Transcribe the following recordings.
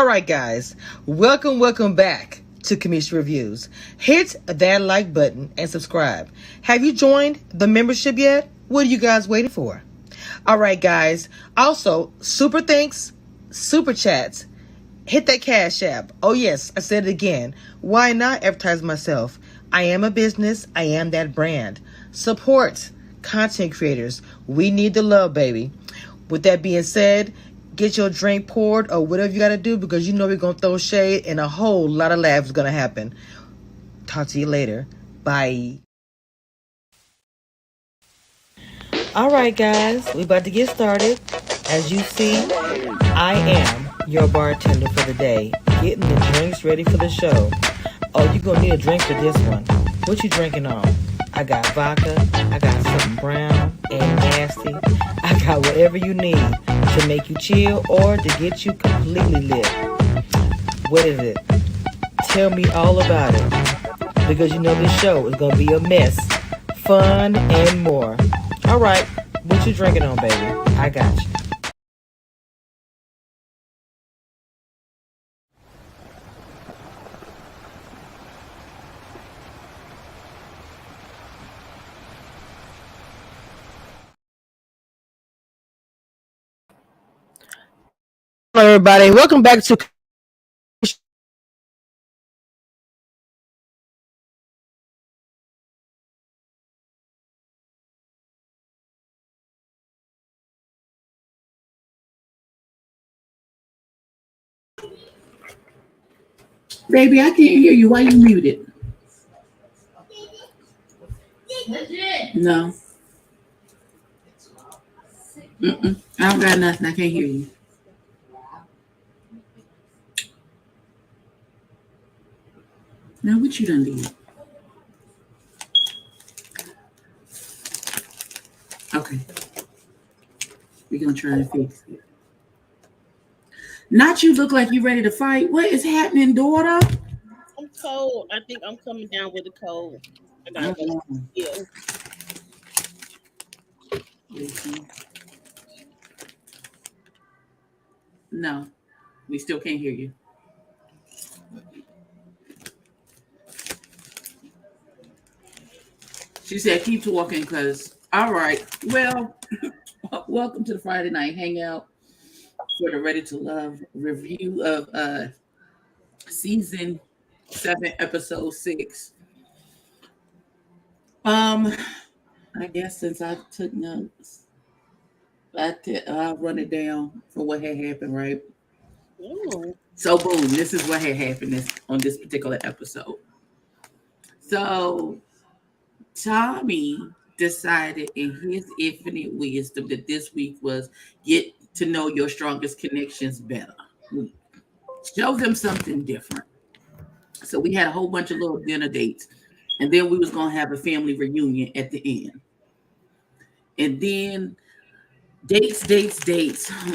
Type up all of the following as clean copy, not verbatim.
All right, guys, welcome back to Kamisha Reviews. Hit that like button and subscribe. Have you joined the membership yet? What are you guys waiting for? All right, guys. Also, super thanks, super chats. Hit that Cash App. Oh, yes, I said it again. Why not advertise myself? I am a business. I am that brand. Support content creators. We need the love, baby. With that being said, get your drink poured or whatever you got to do because you know we're going to throw shade and a whole lot of laughs is going to happen. Talk to you later. Bye. All right, guys, we about to get started. As you see, I am your bartender for the day, getting the drinks ready for the show. Oh, you gonna need a drink for this one. What you drinking on? I got vodka, I got something brown and nasty. I got whatever you need to make you chill or to get you completely lit. What is it? Tell me all about it. Because you know this show is gonna be a mess, fun, and more. All right, what you drinking on, baby? I got you. Hello, everybody. Welcome back to. Baby, I can't hear you. Why you muted? No. I don't got nothing. I can't hear you. Now, what you done did? Okay. We're going to try and fix it. Not you look like you ready to fight. What is happening, daughter? I'm cold. I think I'm coming down with a cold. I gotta go. Yeah. No, we still can't hear you. She said, keep talking because, all right. Well, welcome to the Friday night hangout for the Ready to Love review of season 7, episode 6. I guess since I took notes, I'll run it down for what had happened, right? Ooh. So, boom, this is what had happened on this particular episode. So, Tommy decided in his infinite wisdom that this week was get to know your strongest connections better. Show them something different. So we had a whole bunch of little dinner dates, and then we was gonna have a family reunion at the end. And then dates,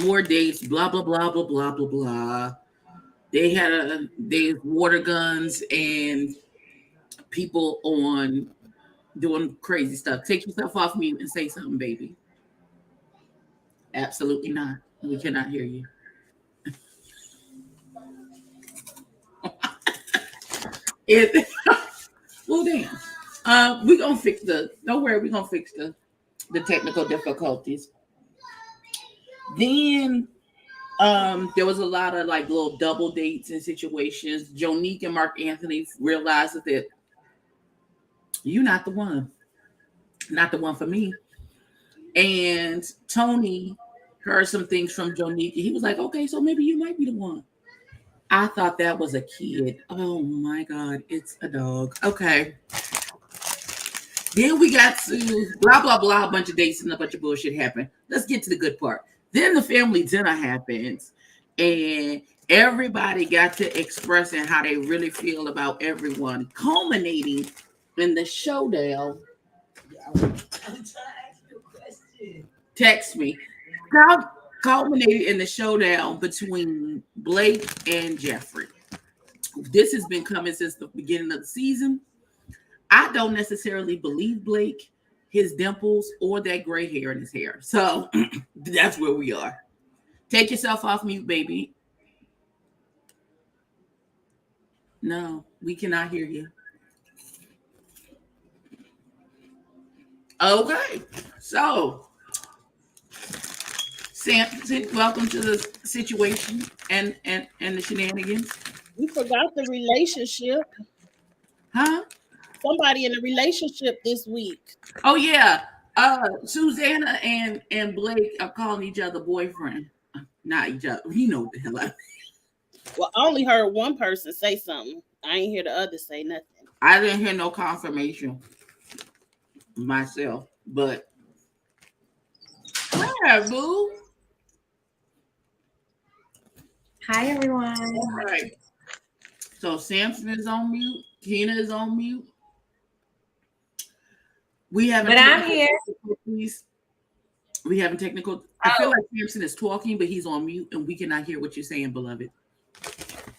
more dates, blah blah blah blah blah blah blah. They had water guns and people on doing crazy stuff. Take yourself off mute and say something, baby. Absolutely not. We cannot hear you. Well, damn. We're gonna fix don't worry, we're gonna fix the technical difficulties. Then there was a lot of like little double dates and situations. Jonique and Mark Anthony realized that you're not the one for me. And Tony heard some things from Jonique. He was like, okay, so maybe you might be the one. I thought that was a kid. Oh my God, it's a dog. Okay. Then we got to blah, blah, blah, a bunch of dates and a bunch of bullshit happened. Let's get to the good part. Then the family dinner happens and everybody got to expressing how they really feel about everyone, culminating in the showdown. Text me. Culminated in the showdown between Blake and Jeffrey. This has been coming since the beginning of the season. I don't necessarily believe Blake, his dimples, or that gray hair in his hair. So that's where we are. Take yourself off mute, baby. No, we cannot hear you. Okay, so Sampson, welcome to the situation and the shenanigans. We forgot the relationship. Huh? Somebody in a relationship this week. Oh yeah. Susanna and Blake are calling each other boyfriend. Not each other. You know what the hell Well, I only heard one person say something. I ain't hear the other say nothing. I didn't hear no confirmation myself, but yeah, boo. Hi, everyone. All right. So Sampson is on mute. Tina is on mute. We have But I'm here. difficulties. We having technical. I feel like Sampson is talking, but he's on mute, and we cannot hear what you're saying, beloved.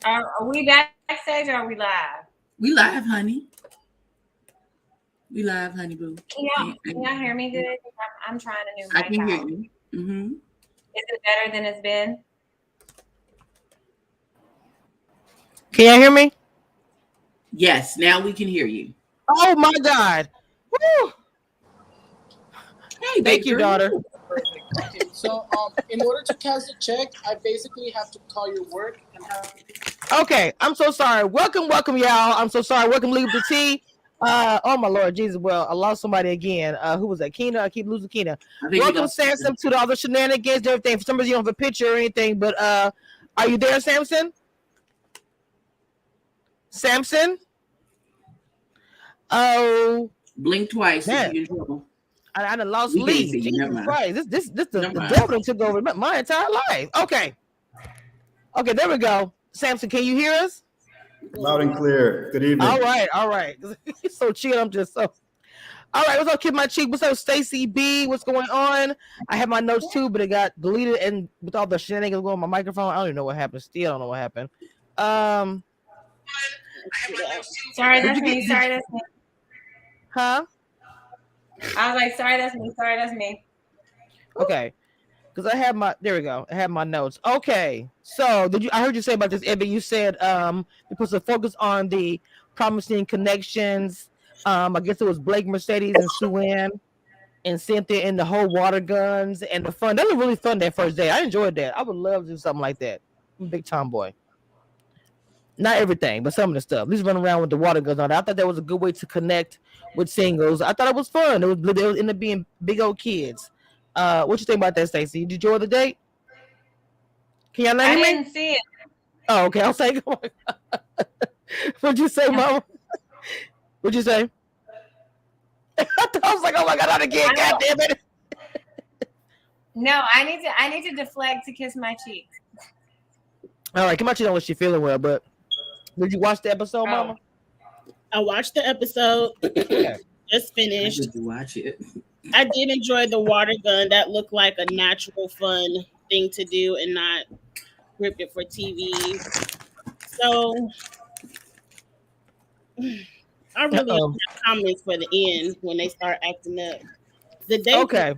Are we backstage or are we live? We live, honey. We live, honey boo. Can y'all hear me good? I'm trying a new mic. I can hear out. you. Mm-hmm. Is it better than it's been? Can y'all hear me? Yes, now we can hear you. Oh my God. Woo. Hey, Thank you, daughter. Perfect. Okay, so in order to cancel the check, I basically have to call your work and have. Okay, I'm so sorry. Welcome, y'all. I'm so sorry. Welcome, Leave the Tea. Oh my Lord Jesus. Well, I lost somebody again. Who was that? Keena. I keep losing Keena. Welcome, Sampson, to all the shenanigans and everything. For some reason, you don't have a picture or anything, but are you there, Sampson? Sampson? Oh, blink twice. man. If you're I done lost Lee. Jesus Christ. This the devil took over my entire life. Okay, there we go. Sampson, can you hear us? Loud and clear. Good evening. All right. He's so chill. I'm just so. All right, what's up, Kid My Cheek? What's up, Stacy B? What's going on? I have my notes too, but it got deleted, and with all the shenanigans going on my microphone, I don't even know what happened. Still, I don't know what happened. Sorry, that's me. Sorry, that's me. Huh? I was like, sorry, that's me. Sorry, that's me. Okay. Because I have my I have my notes. Okay. So I heard you say about this, Ebby. You said you put some focus on the promising connections. I guess it was Blake, Mercedes, and Sue-Ann and Cynthia and the whole water guns and the fun. That was really fun that first day. I enjoyed that. I would love to do something like that. I'm a big tomboy. Not everything, but some of the stuff. At least run around with the water guns on. I thought that was a good way to connect with singles. I thought it was fun. It was end up being big old kids. What you think about that, Stacey? Did you enjoy the date? Can y'all let me? I didn't see it. Oh, okay. I'll say. What'd you say, Mama? What'd you say? I was like, oh my God, not again! God damn it! No, I need to deflect to kiss my cheek. All right, come on, you know what she's feeling well, but did you watch the episode, Mama? I watched the episode. Just finished. Did you watch it? I did enjoy the water gun. That looked like a natural, fun thing to do and not scripted for TV. So I really have comments for the end when they start acting up. The day. Okay.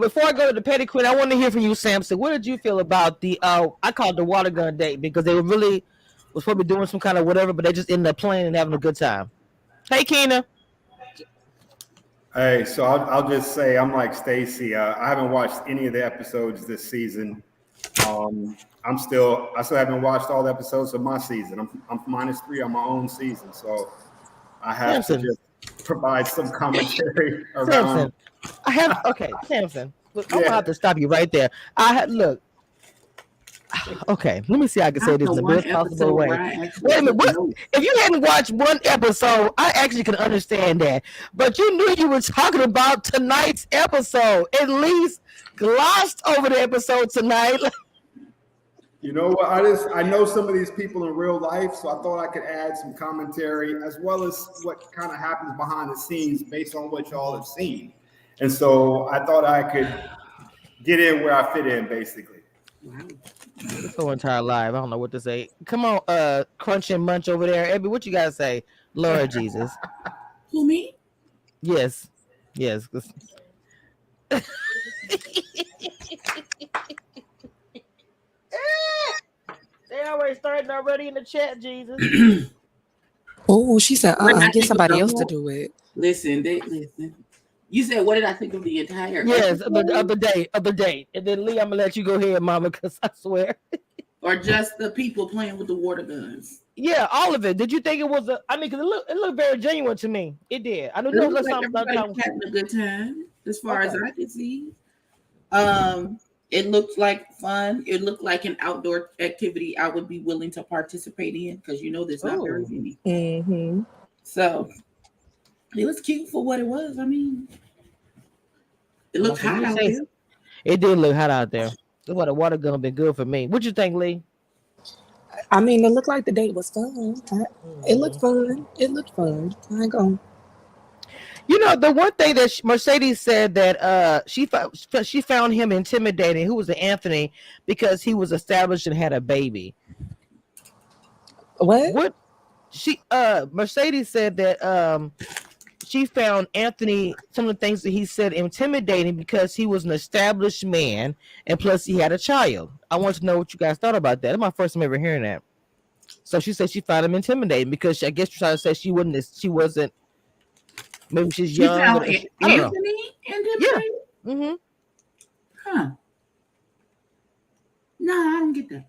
Before I go to the petty queen, I want to hear from you, Sampson. What did you feel about the I call it the water gun date because they was supposed to be doing some kind of whatever, but they just ended up playing and having a good time. Hey, Keena. Hey, so I'll just say I'm like Stacy. I haven't watched any of the episodes this season. I still haven't watched all the episodes of my season. I'm -3 on my own season, so I have to just provide some commentary around. Samson. Look, I'm gonna have to stop you right there. Look. Okay, let me see how I can say this in the best possible way. Wait a minute, if you hadn't watched one episode, I actually can understand that. But you knew you were talking about tonight's episode. At least glossed over the episode tonight. You know what? I know some of these people in real life, so I thought I could add some commentary as well as what kind of happens behind the scenes based on what y'all have seen. And so I thought I could get in where I fit in, basically. Wow. This whole entire live. I don't know what to say. Come on, Crunch and Munch over there. Ebby, what you gotta say? Lord Jesus. Who, me? Yes. They already starting already in the chat, Jesus. Oh, she said, What did I get think of the somebody else to whole? do it. Listen. You said, what did I think of the entire Yes, episode? of the date. And then Lee, I'm gonna let you go ahead, Mama, because I swear. Or just the people playing with the water guns? Yeah, all of it. Did you think it was a? I mean, because it looked very genuine to me. It did. I know It there looked was like something. everybody was having a good time, as far as Okay. I could see. It looked like fun. It looked like an outdoor activity I would be willing to participate in because there's not very Ooh. many. Mm-hmm. So it was cute for what it was. I mean, it looked hot out there. It did look hot out there. That's why the water gun been good for me. What you think, Lee? I mean, it looked like the date was fun. It looked fun. It looked fun. I ain't gonna. The one thing that Mercedes said that she found him intimidating. Who was the Anthony because he was established and had a baby. What? She Mercedes said that she found Anthony, some of the things that he said, intimidating because he was an established man and plus he had a child. I want to know what you guys thought about that. That's my first time ever hearing that. So she said she found him intimidating because I guess she tried to say she wasn't. Maybe she's She young. found I don't know. Anthony intimidating? Yeah. Mm-hmm. Huh. No, I don't get that.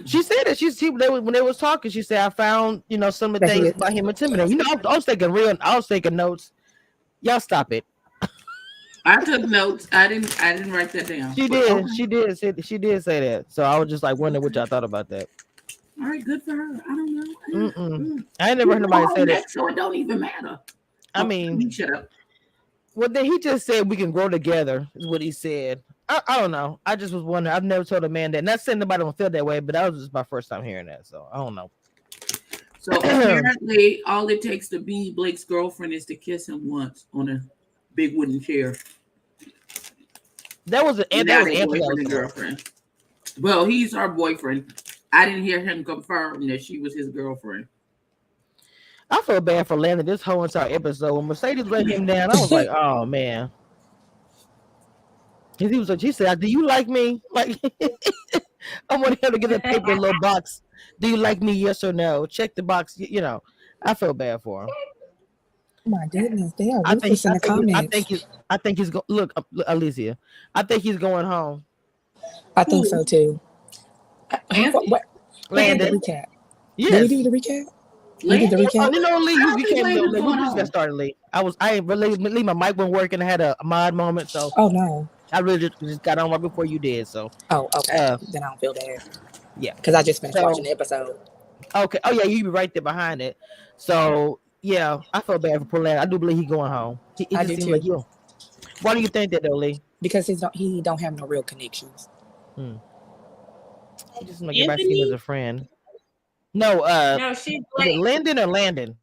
She said that when they was talking, she said I found some of the things about him intimidating. I was taking notes. Y'all stop it. I took notes. I didn't write that down. She did. Okay. She did say that. So I was just like wondering what y'all thought about that. All right, good for her. I don't know. I ain't never heard nobody say that. So it don't even matter. I mean, shut up. Well, then he just said we can grow together. Is what he said. I don't know. I just was wondering. I've never told a man that. Not saying nobody don't feel that way, but that was just my first time hearing that. So I don't know. So apparently, all it takes to be Blake's girlfriend is to kiss him once on a big wooden chair. That was boyfriend and girlfriend. Well, he's our boyfriend. I didn't hear him confirm that she was his girlfriend. I feel bad for Landon this whole entire episode. When Mercedes let him down, I was like, oh man. She said, do you like me? Like I want him to get a paper little box. Do you like me? Yes or no? Check the box. I feel bad for him. Oh my goodness, they are ruthless in the comments. I think he's going. Look, Alicia. I think he's going home. I think so too. What? Landon. The recap. Yes. Did he do the recap? Lee, you just got started, Lee. I really my mic wasn't working. I had a mod moment, so. Oh no. I really just got on right before you did, so. Oh, okay. Then I don't feel bad. Yeah, because I just finished watching the episode. Okay. Oh yeah, you be right there behind it. So yeah, I feel bad for poor Landon. I do believe he's going home. I do too. Like you. Why do you think that though, Lee? Because he don't have no real connections. He just like everybody see him as a friend. No, she's like Landon or Landon.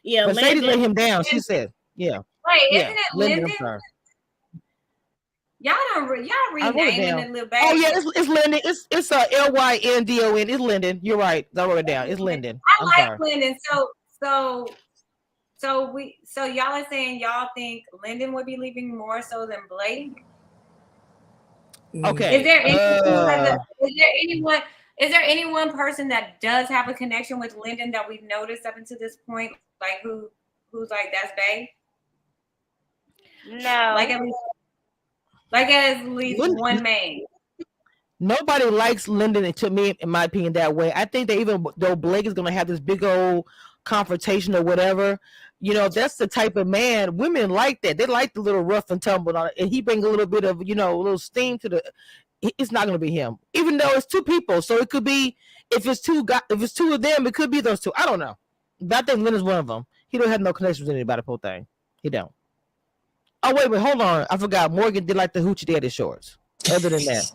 Yeah, Mercedes let him down. She said, "Yeah." Wait, isn't it Landon? Y'all renaming it, little baby. Oh yeah, it's Lyndon. It's Lyndon. It's Lyndon. You're right. I wrote it down. It's Lyndon. I like Lyndon. So y'all are saying y'all think Lyndon would be leaving more so than Blake? Okay. Is there any one person that does have a connection with Lyndon that we've noticed up until this point? Like who's like that's bae? No. Like at least one man. Nobody likes Lyndon, to me, in my opinion, that way. I think that even though Blake is going to have this big old confrontation or whatever, that's the type of man women like that. They like the little rough and tumble, and he brings a little bit of, a little steam to the. It's not going to be him, even though it's two people. So it could be if it's two of them, it could be those two. I don't know, but I think Lyndon's one of them. He don't have no connection with anybody. Whole thing, he don't. Oh wait, hold on. I forgot. Morgan did like the hoochie daddy shorts. Other than that,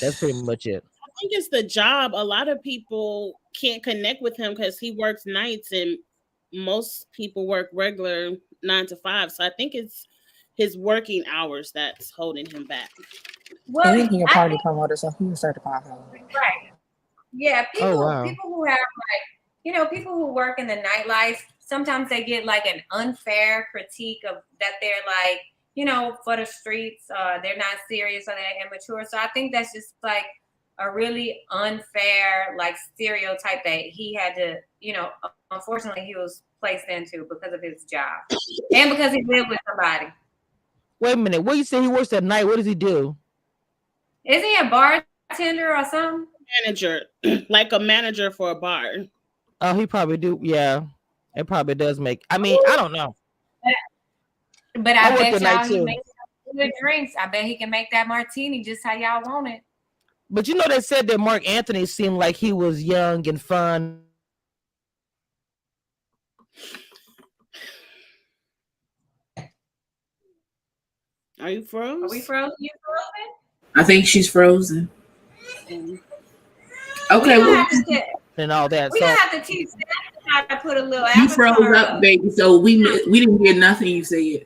that's pretty much it. I think it's the job. A lot of people can't connect with him because he works nights, and most people work regular 9 to 5. So I think it's his working hours that's holding him back. Well, he's a party promoter, so he's certified. Right. Yeah. People who have people who work in the nightlife. Sometimes they get like an unfair critique of that they're like, for the streets. They're not serious or they're immature. So I think that's just like a really unfair like stereotype that he had to, unfortunately he was placed into because of his job and because he lived with somebody. Wait a minute. What you say he works at night? What does he do? Is he a bartender or something? Manager, like a manager for a bar. Oh, he probably do. Yeah, it probably does make. I mean, I don't know. But I I work bet at night y'all he too. makes good drinks. I bet he can make that martini just how y'all want it. But they said that Mark Anthony seemed like he was young and fun. Are you frozen? Are we frozen? You frozen? I think she's frozen. Mm. Okay, well, And all that. We So gonna have to teach Steph how to put a little you avatar froze up, up. baby. So we didn't hear nothing you said.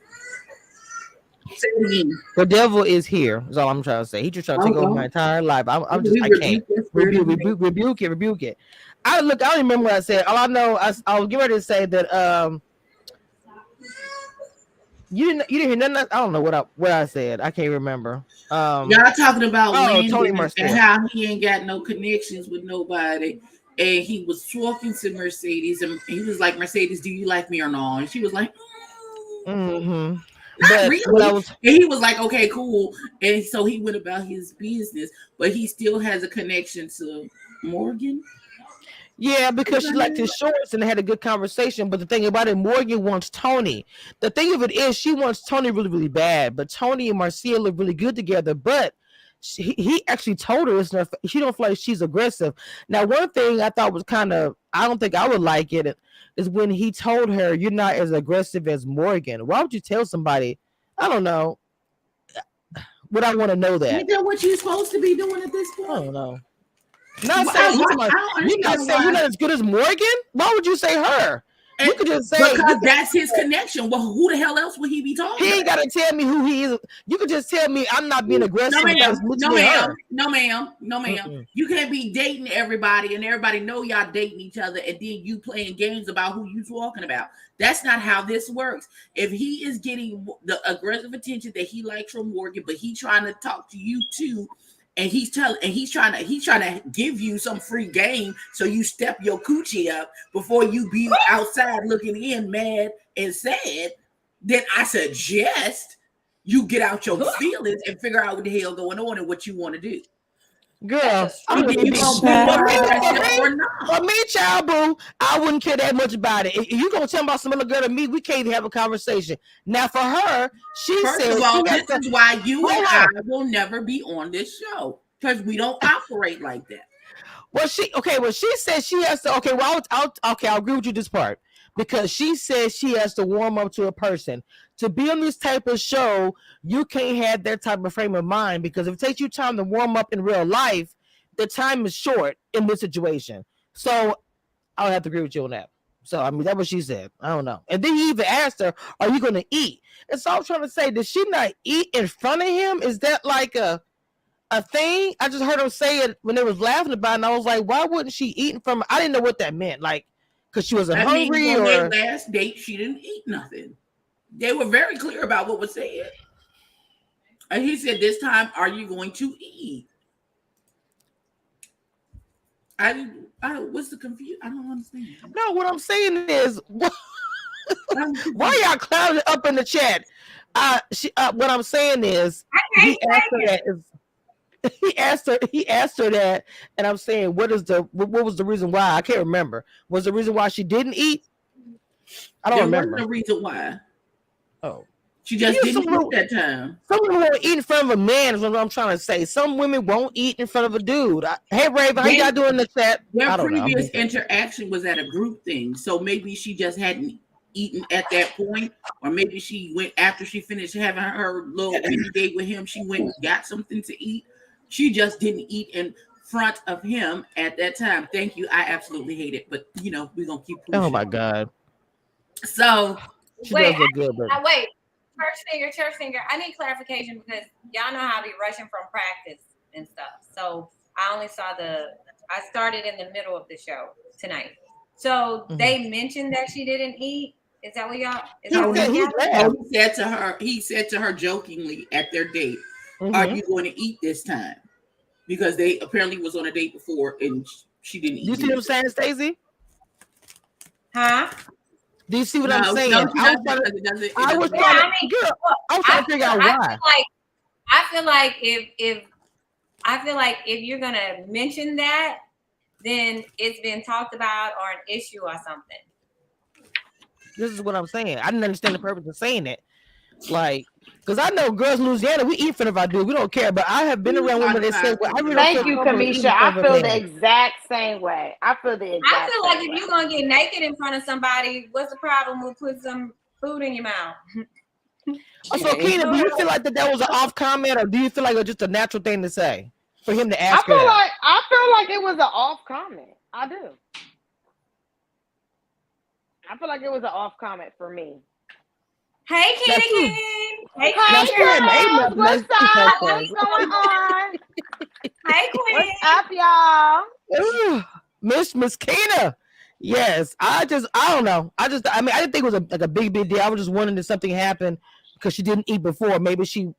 Say it again. the devil is here. Is all I'm trying to say. He just trying to take over my entire life. I'm just. I can't rebuke it. I don't remember what I said. All I know, I was getting ready to say that you didn't hear nothing. I don't know what I said. I can't remember. Y'all talking about Tony Landon Marcel. and how he ain't got no connections with nobody. And he was talking to Mercedes, and he was like, "Mercedes, do you like me or not?" And she was like, Mm-hmm. "Not But really." And he was like, "Okay, cool." And so he went about his business, but he still has a connection to Morgan. Yeah, because she liked his shorts and they had a good conversation. But the thing about it, Morgan wants Tony. The thing of it is, she wants Tony really, really bad. But Tony and Marcia look really good together. But he actually told her she don't feel like she's aggressive. Now, one thing I thought was kind of, I don't think I would like it, is when he told her, "You're not as aggressive as Morgan." Why would you tell somebody? I don't know. Would I want to know that? Ain't that what you're supposed to be doing at this point? I don't know. Not saying you're not saying you're not as good as Morgan. Why would you say her? You could just say because that's his connection. Well, who the hell else would he be talking? He ain't got to tell me who he is. You could just tell me I'm not being aggressive. No, ma'am. You can't be dating everybody and everybody know y'all dating each other and then you playing games about who you talking about. That's not how this works. If he is getting the aggressive attention that he likes from Morgan, but he trying to talk to you too, and he's trying to give you some free game, so you step your coochie up before you be outside looking in mad and sad, then I suggest you get out your feelings and figure out what the hell going on and what you want to do. Girl, for me, child boo, I wouldn't care that much about it. If you gonna tell me about some other girl to me, we can't even have a conversation. Now, for her, First of all, this is why you and I will never be on this show because we don't operate like that. Well, she said she has to. Okay, well, I'll agree with you this part because she says she has to warm up to a person. To be on this type of show, you can't have that type of frame of mind because if it takes you time to warm up in real life, the time is short in this situation. So I'll have to agree with you on that. So, I mean, that's what she said. I don't know. And then he even asked her, "Are you going to eat?" And so I'm trying to say, did she not eat in front of him? Is that like a thing? I just heard him say it when they was laughing about it, and I was like, why wouldn't she eat in front of him? I didn't know what that meant. Like, because she wasn't hungry on or their last date, she didn't eat nothing. They were very clear about what was said. And he said, "This time, are you going to eat?" What's the confusion? I don't understand. No, what I'm saying is, why y'all clouding up in the chat? What I'm saying is, he asked her that, and I'm saying, what was the reason why? I can't remember. Was the reason why she didn't eat? I don't remember. There wasn't a reason why. Oh. She just didn't eat that time. Some women won't eat in front of a man is what I'm trying to say. Some women won't eat in front of a dude. Hey, Raven, how y'all doing in the chat? Their previous interaction was at a group thing. So maybe she just hadn't eaten at that point. Or maybe she went after she finished having her little date with him. She went and got something to eat. She just didn't eat in front of him at that time. Thank you. I absolutely hate it. But, we're going to keep pushing. Oh, my God. So, she does look good. But... Wait. Church singer. I need clarification because y'all know how I be rushing from practice and stuff. So I only saw I started in the middle of the show tonight. So they mentioned that she didn't eat, Is that what y'all? Is He that what said he y'all? laughed. He said to her jokingly at their date, "Are Mhm. you going to eat this time?" Because they apparently was on a date before and she didn't eat. You see what I'm saying, Stacey? Huh? Do you see what No, I'm no, saying? she I was doesn't, trying because to, it doesn't. It I was doesn't. Yeah, trying I to, mean, girl, look, I was trying to figure out why. I feel like if you're gonna mention that, then it's been talked about or an issue or something. This is what I'm saying. I didn't understand the purpose of saying it. Like, because I know girls in Louisiana, we eat for if I do. We don't care. But I have been around women that say, well, I really don't Thank feel you, comfortable Kamisha. eating in I front of a feel the man. exact same way. I feel the I exact feel like same if way. you're gonna get naked in front of somebody, what's the problem with putting some food in your mouth? So, Keena, do you feel like that was an off comment, or do you feel like it was just a natural thing to say for him to ask her that? I feel like it was an off comment. I do. I feel like it was an off comment for me. Hey, Now, Kenny she, Ken. Hey, now, Hey she Queen. hadn't ate girls, nothing. what's That's up? so What's going on? Hey, Queen. What's up, y'all? Ugh, Miss Keena. Yes, I don't know. I mean, I didn't think it was like a big deal. I was just wondering if something happened because she didn't eat before. Maybe she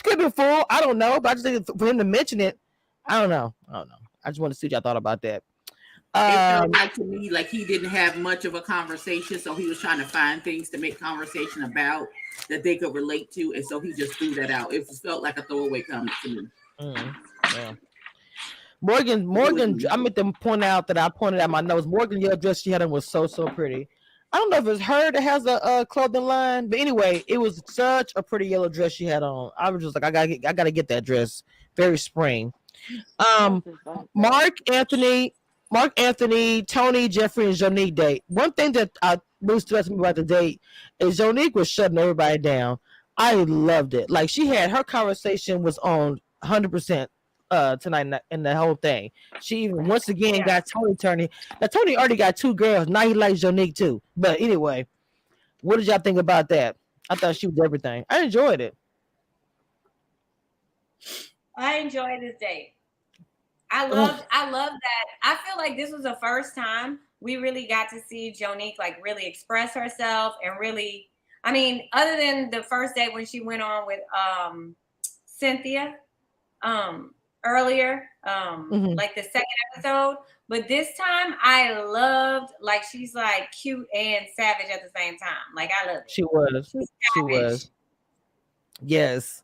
could be full. I don't know. But I just think for him to mention it, I don't know. I just want to see what y'all thought about that. It felt like to me like he didn't have much of a conversation, so he was trying to find things to make conversation about that they could relate to, and so he just threw that out. It just felt like a throwaway comment to me. Yeah. Morgan, I meant to point out that I pointed out my nose. Morgan, your dress she had on was so pretty. I don't know if it's her that has a clothing line, but anyway, it was such a pretty yellow dress she had on. I was just like, I gotta get that dress. Very spring. Mark Anthony, Tony, Jeffrey, and Jonique date. One thing that really stood out to me about the date is Jonique was shutting everybody down. I loved it. Like she had her conversation was on 100% tonight in the whole thing. She even once again got Tony turning. Now Tony already got 2 girls. Now he likes Jonique too. But anyway, what did y'all think about that? I thought she was everything. I enjoyed it. I enjoyed this date. I love that. I feel like this was the first time we really got to see Jonique like really express herself and really, I mean, other than the first date when she went on with Cynthia earlier, like the second episode. But this time I loved like she's like cute and savage at the same time. Like I love it. She was. Yes.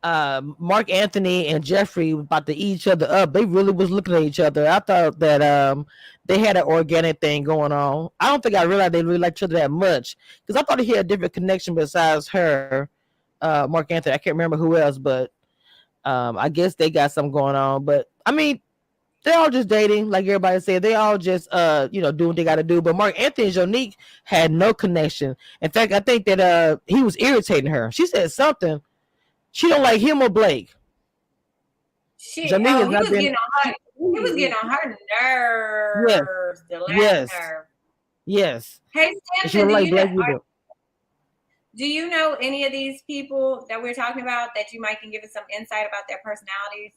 Mark Anthony and Jeffrey about to eat each other up. They really was looking at each other. I thought that they had an organic thing going on. I don't think I realized they really liked each other that much because I thought he had a different connection besides her, Mark Anthony. I can't remember who else, but I guess they got something going on. But I mean, they're all just dating, like everybody said. They all just doing what they got to do. But Mark Anthony and Jonique had no connection. In fact, I think that he was irritating her. She said something. She don't like him or Blake. He was getting on her nerves. The last nerve. Yes. Hey, Sampson, do you know any of these people that we're talking about that you might can give us some insight about their personalities?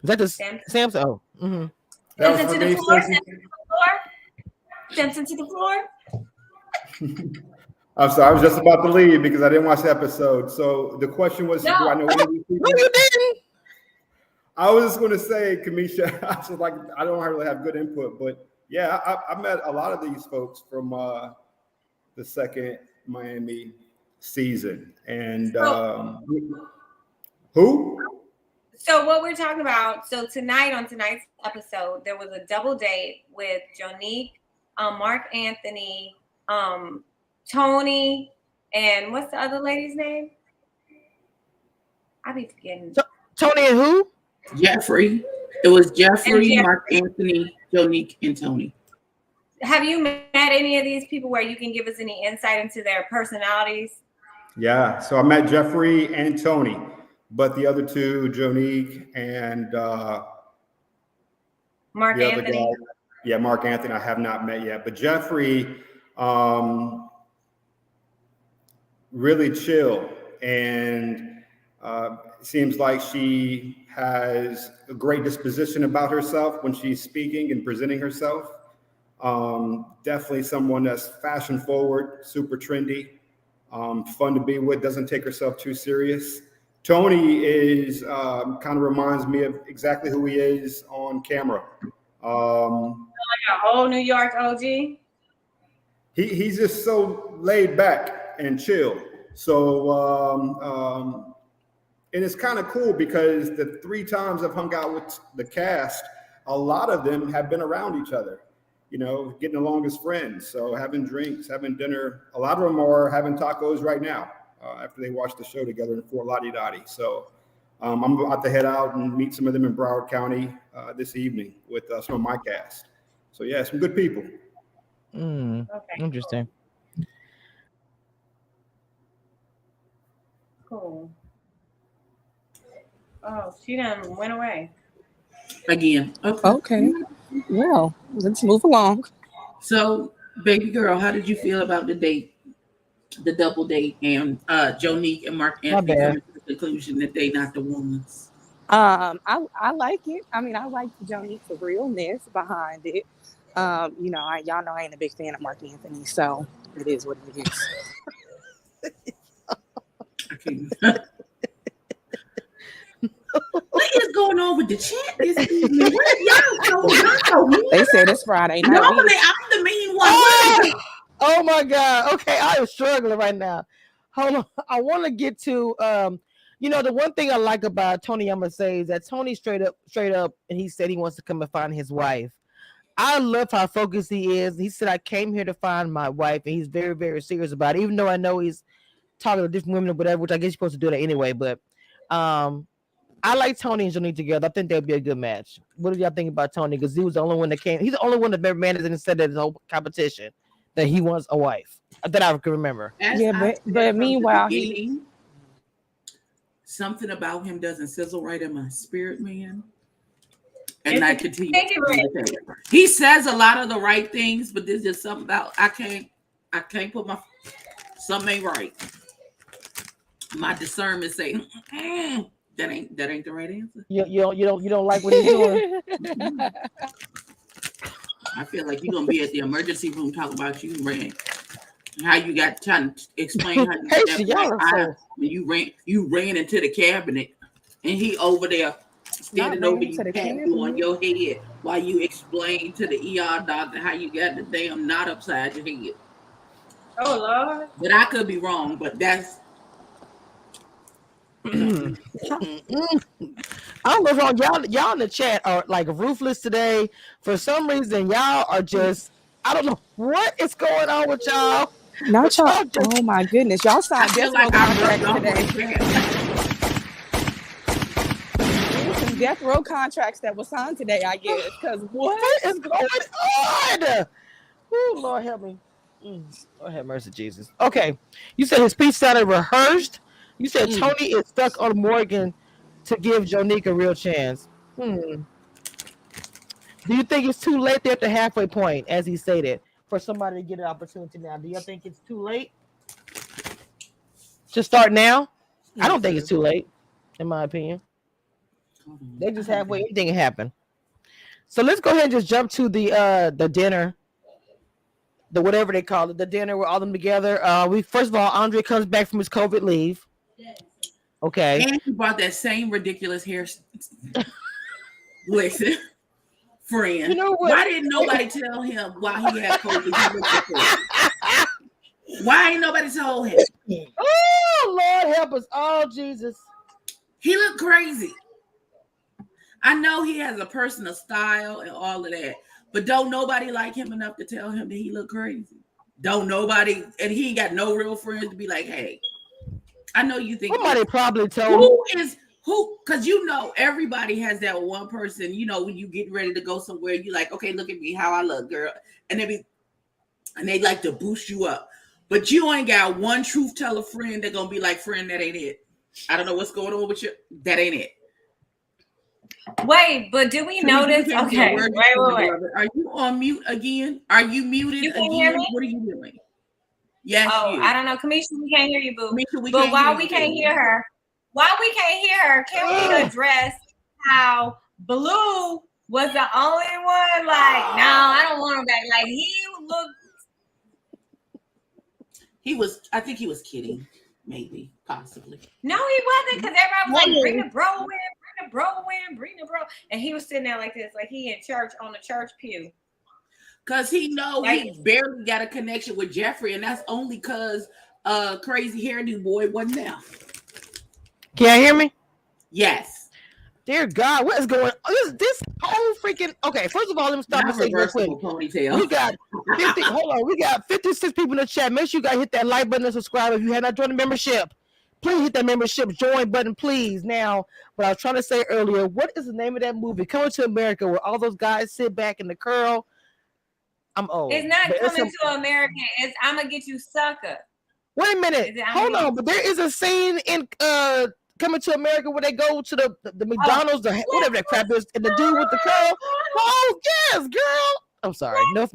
Is that the Sampson? Oh. Mm-hmm. Sampson to the floor. Sampson to the floor. I'm sorry, I was just about to leave because I didn't watch the episode. So the question was, do I know any of these people? No, you didn't. I was just going to say, Kamisha, I was like, I don't really have good input, but yeah, I met a lot of these folks from the second Miami season. And who? So what we're talking about, so tonight's episode, there was a double date with Jonique, Mark Anthony, Tony, and what's the other lady's name? I be forgetting. Tony and who? Jeffrey. It was Jeffrey, Mark Anthony, Jonique, and Tony. Have you met any of these people where you can give us any insight into their personalities? Yeah, so I met Jeffrey and Tony, but the other two, Jonique and Mark Anthony. Mark Anthony, I have not met yet, but Jeffrey, really chill, and seems like she has a great disposition about herself when she's speaking and presenting herself. Definitely someone that's fashion forward, super trendy, fun to be with, doesn't take herself too serious. Tony is kind of reminds me of exactly who he is on camera. Like a whole New York OG. He's just so laid back and chill. So and it's kind of cool because the 3 times I've hung out with the cast, a lot of them have been around each other, you know, getting along as friends. So having drinks, having dinner. A lot of them are having tacos right now after they watch the show together in Fort Lauderdale. So I'm about to head out and meet some of them in Broward County this evening with some of my cast. So yeah, some good people. Okay. Interesting. Cool. Oh, she done went away. Again. Okay. Well, let's move along. So, baby girl, how did you feel about the date, the double date, and Jonique and Mark Anthony coming to the conclusion that they not the ones? I like it. I mean, I like Jonique's realness behind it. You know, y'all know I ain't a big fan of Mark Anthony, so it is what it is. Okay. What is going on with the chat this evening? What y'all going on? They said it's Friday night. Normally, I'm the mean one. Oh my God. Okay, I am struggling right now. Hold on. I want to get to you know, the one thing I like about Tony, I'm gonna say, is that Tony straight up, and he said he wants to come and find his wife. I love how focused he is. He said, I came here to find my wife, and he's very, very serious about it, even though I know he's talking to different women or whatever, which I guess you're supposed to do that anyway. But I like Tony and Jonique together. I think they'll be a good match. What do y'all think about Tony? Because he was the only one that came. He's the only one that managed and said that his whole competition that he wants a wife. That I can remember. But meanwhile, something about him doesn't sizzle right in my spirit, man. And I continue. He says a lot of the right things, but there's just something about I can't put my something ain't right. My discernment say that ain't the right answer. You don't like what he's doing. I feel like you're gonna be at the emergency room talking about you ran. How you got trying to explain how you ran into the cabinet and he over there standing over you on your head while you explain to the ER doctor how you got the damn knot upside your head. Oh Lord. But I could be wrong, but that's I don't know if y'all in the chat are like ruthless today. For some reason, y'all are just, I don't know what is going on with y'all. Not y'all. Oh my goodness, y'all signed death row contracts today. Some death row contracts that were signed today, I guess. Because what is going on? Oh Lord help me. Lord have mercy, Jesus. Okay, you said his speech sounded rehearsed. You said Tony is stuck on Morgan to give Jonique a real chance. Do you think it's too late there at the halfway point, as he stated, for somebody to get an opportunity now? Do you think it's too late to start now? I don't think it's too late, in my opinion. They just halfway, anything can happen. So let's go ahead and just jump to the dinner, the whatever they call it, the dinner with all them together. We first of all, Andre comes back from his COVID leave. Okay. And he brought that same ridiculous hair. Listen, friend. You know what? Why didn't nobody tell him while he had COVID? Why ain't nobody told him? Oh, Lord help us. Oh, Jesus. He looked crazy. I know he has a personal style and all of that, but don't nobody like him enough to tell him that he looked crazy. Don't nobody, and he ain't got no real friends to be like, hey, I know you think somebody probably told who, because you know everybody has that one person, you know, when you get ready to go somewhere, you like, okay, look at me, how I look, girl. And they like to boost you up. But you ain't got one truth teller friend that gonna be like, friend, that ain't it. I don't know what's going on with you. That ain't it. Wait, but do we notice? Okay, wait. Are you on mute again? Are you muted again? Hear me? What are you doing? Yes. Oh, I don't know, Kamisha, we can't hear you, boo. But while we can't hear her, can we address how Blue was the only one. Like, no, I don't want him back. Like, he looked. I think he was kidding. Maybe, possibly. No, he wasn't, because everybody was like, bring the bro in, bring the bro in, bring the bro. And he was sitting there like this, like he in church on the church pew. Because he he barely got a connection with Jeffrey, and that's only because crazy hairdo boy wasn't there. Can you hear me? Yes. Dear God, what is going on? This whole freaking okay. First of all, let me stop and say real quick. Ponytail. We got 50. Hold on, we got 56 people in the chat. Make sure you guys hit that like button and subscribe if you have not joined the membership. Please hit that membership join button, please. Now, what I was trying to say earlier, what is the name of that movie? Coming to America, where all those guys sit back in the curl. I'm old. It's not Coming to America. It's I'm gonna get you, sucker. Wait a minute. Hold on, but there is a scene in Coming to America where they go to the McDonald's, whatever that crap is, and the dude with the curl. Oh yes, girl. I'm sorry. No,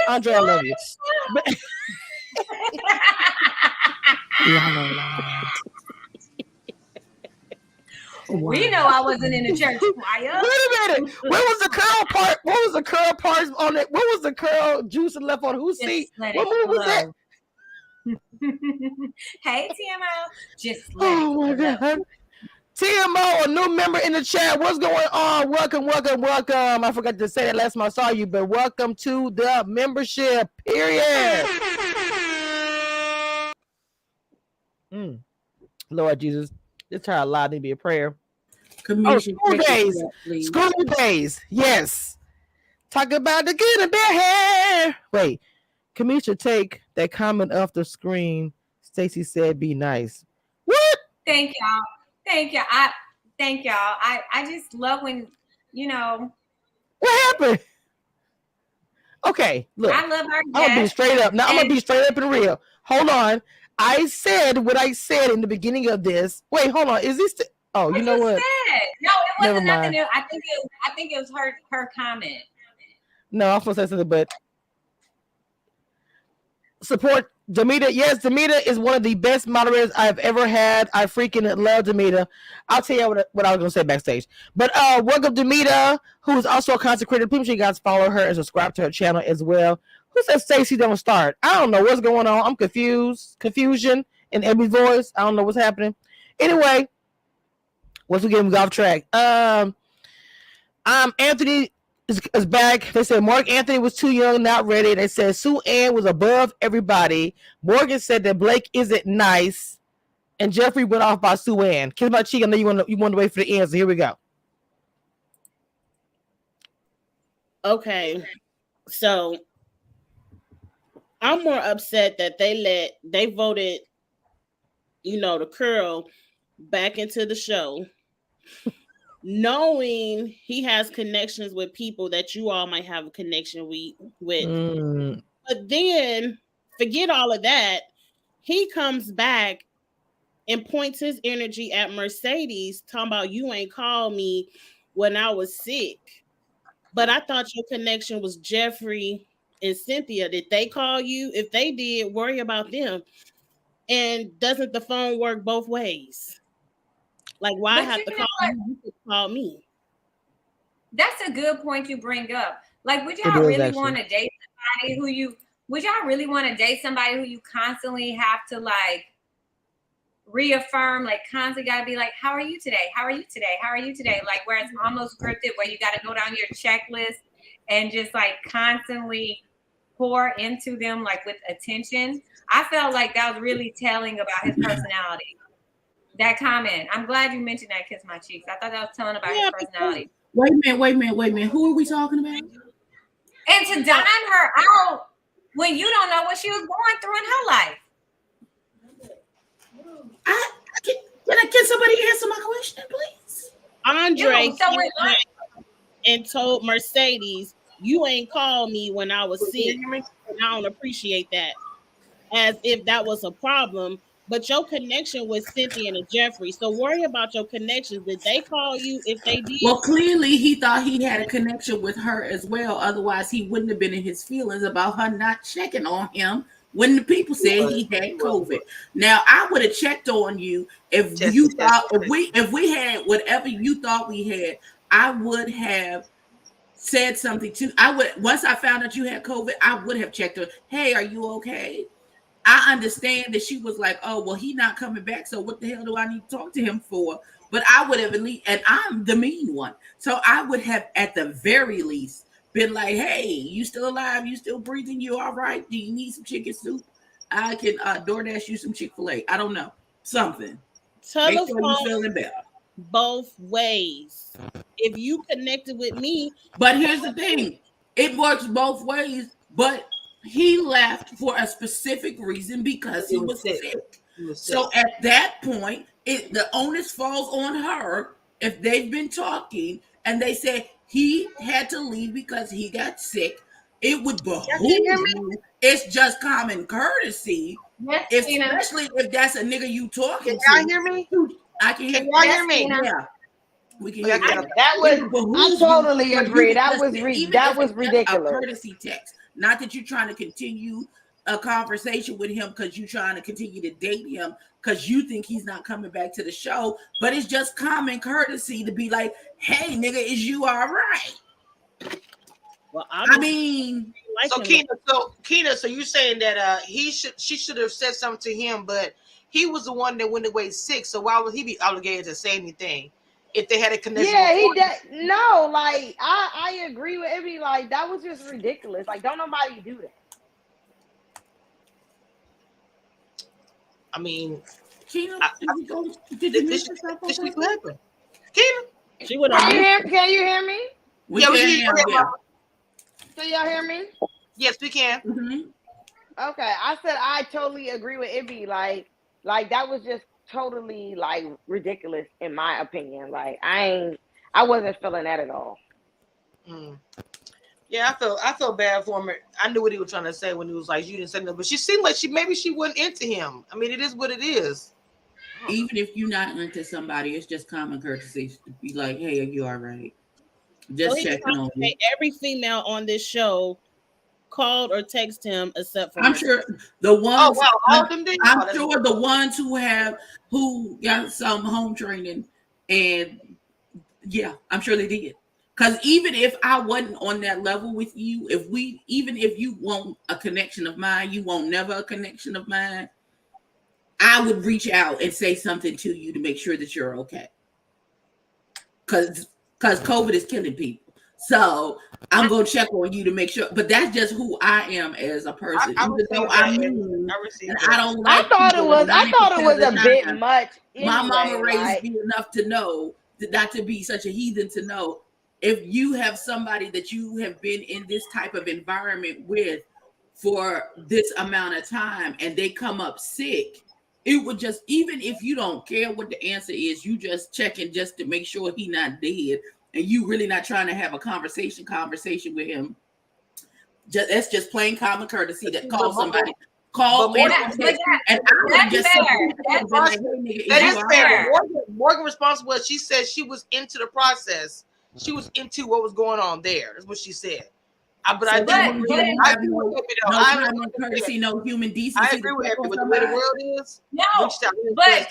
Andre, I love you. But, we know I wasn't in the church choir. Wait a minute. Where was the curl part? What was the curl parts on it? What was the curl juice and left on whose seat? What movie was that? Hey, TMO. Just let it my God. TMO, a new member in the chat. What's going on? Welcome. I forgot to say that last time I saw you, but welcome to the membership, period. Lord Jesus, this child allowed me to be a prayer. School days. School days. Yes. Talk about the good and bad hair. Wait. Kamisha, take that comment off the screen. Stacy said, be nice. What? Thank y'all. Thank y'all. Thank y'all. I just love when, What happened? Okay, look. I love our guests. I'm going to be straight up. Now, I'm going to be straight up and real. Hold on. I said what I said in the beginning of this. Wait, hold on. Is this... Oh, you know what? Said? No, it wasn't nothing new. I think it was her comment. No, I was supposed to say something, but... Support Demita. Yes, Demita is one of the best moderators I've ever had. I freaking love Demita. I'll tell you what I was going to say backstage. But welcome Demita, who is also a consecrated. Please make sure you guys follow her and subscribe to her channel as well. Who said Stacey don't start? I don't know what's going on. I'm confused. Confusion in every voice. I don't know what's happening. Anyway, once we get off track. Anthony is back. They said Mark Anthony was too young, not ready. They said Sue Ann was above everybody. Morgan said that Blake isn't nice, and Jeffrey went off by Sue Ann. Kiss my cheek. I know you want to wait for the end. So here we go. Okay, so I'm more upset that they voted, the curl back into the show, knowing he has connections with people that you all might have a connection with. But then forget all of that. He comes back and points his energy at Mercedes, talking about you ain't called me when I was sick. But I thought your connection was Jeffrey and Cynthia. Did they call you? If they did, worry about them. And doesn't the phone work both ways? Like, why have to call you? You could call me. That's a good point you bring up. Like, would y'all really want to date somebody would y'all really want to date somebody who you constantly have to like reaffirm, like constantly got to be like, how are you today? How are you today? How are you today? Like, where it's almost scripted, where you got to go down your checklist and just like constantly pour into them, like with attention. I felt like that was really telling about his personality. That comment. I'm glad you mentioned that, Kiss My Cheeks. I thought that was telling about his personality. Wait a minute. Who are we talking about? And to dine her out when you don't know what she was going through in her life. Can somebody answer my question, please? Andre and told Mercedes, you ain't called me when I was sick. And I don't appreciate that. As if that was a problem. But your connection with Cynthia and Jeffrey. So worry about your connections. Did they call you? If they did, well, clearly he thought he had a connection with her as well. Otherwise, he wouldn't have been in his feelings about her not checking on him when the people said he had COVID. Now, I would have checked on you if you thought if we had whatever you thought we had. I would have said something to, I would, once I found out you had COVID, I would have checked her. Hey, are you okay? I understand that she was like, oh, well, he not coming back. So what the hell do I need to talk to him for? But I would have at least, and I'm the mean one. So I would have at the very least been like, hey, you still alive? You still breathing? You all right? Do you need some chicken soup? I can DoorDash you some Chick-fil-A. I don't know. Something. Make sure you feeling better. Both ways. If you connected with me. But here's the thing. It works both ways, but he left for a specific reason because he was sick. So at that point, the onus falls on her if they've been talking and they say he had to leave because he got sick. It would behoove you. It's just common courtesy, especially if that's a nigga you talking to. Can y'all hear me? I can hear. Y'all hear me? Yeah. We can hear you. That was, I totally agree. That was ridiculous. A courtesy text. Not that you're trying to continue a conversation with him because you're trying to continue to date him because you think he's not coming back to the show, but it's just common courtesy to be like, hey, nigga, is you all right? Well, I mean, so Keena, so you're saying that she should have said something to him, but he was the one that went away sick. So why would he be obligated to say anything if they had a connection? Yeah, he did. No, like I agree with Emmy. Like that was just ridiculous. Like don't nobody do that. I mean, Keena, did this happen? Keena, she would have. Can you hear me? We can hear you. Can y'all hear me? Yes, we can. Mm-hmm. Okay, I said I totally agree with Ibby. Like that was just totally like ridiculous in my opinion. Like I wasn't feeling that at all. Yeah, I felt bad for him. I knew what he was trying to say when he was like, you didn't say nothing, but she seemed like she wasn't into him. I mean, it is what it is. Even if you're not into somebody, it's just common courtesy to be like, hey, are you all right? Just checking on you. Every female on this show called or texted him except for I'm sure the ones. Oh wow, all of them did. I'm sure the ones who got some home training, and yeah, I'm sure they did. Because even if I wasn't on that level with you, even if you want a connection of mine, you want never a connection of mine, I would reach out and say something to you to make sure that you're okay. Because COVID is killing people. So I'm going to check on you to make sure. But that's just who I am as a person. I don't like I thought it was a bit much. Anyway, my mama raised me enough to know, not to be such a heathen, to know if you have somebody that you have been in this type of environment with for this amount of time and they come up sick, it would just, even if you don't care what the answer is, you just checking just to make sure he not dead, and you really not trying to have a conversation with him. That's just plain common courtesy that call somebody. Call and I would just that's fair. Morgan response was, she said she was into the process. She was into what was going on there. That's what she said. But I agree with no courtesy, no human decency. I agree with everybody. The way the world is. No, but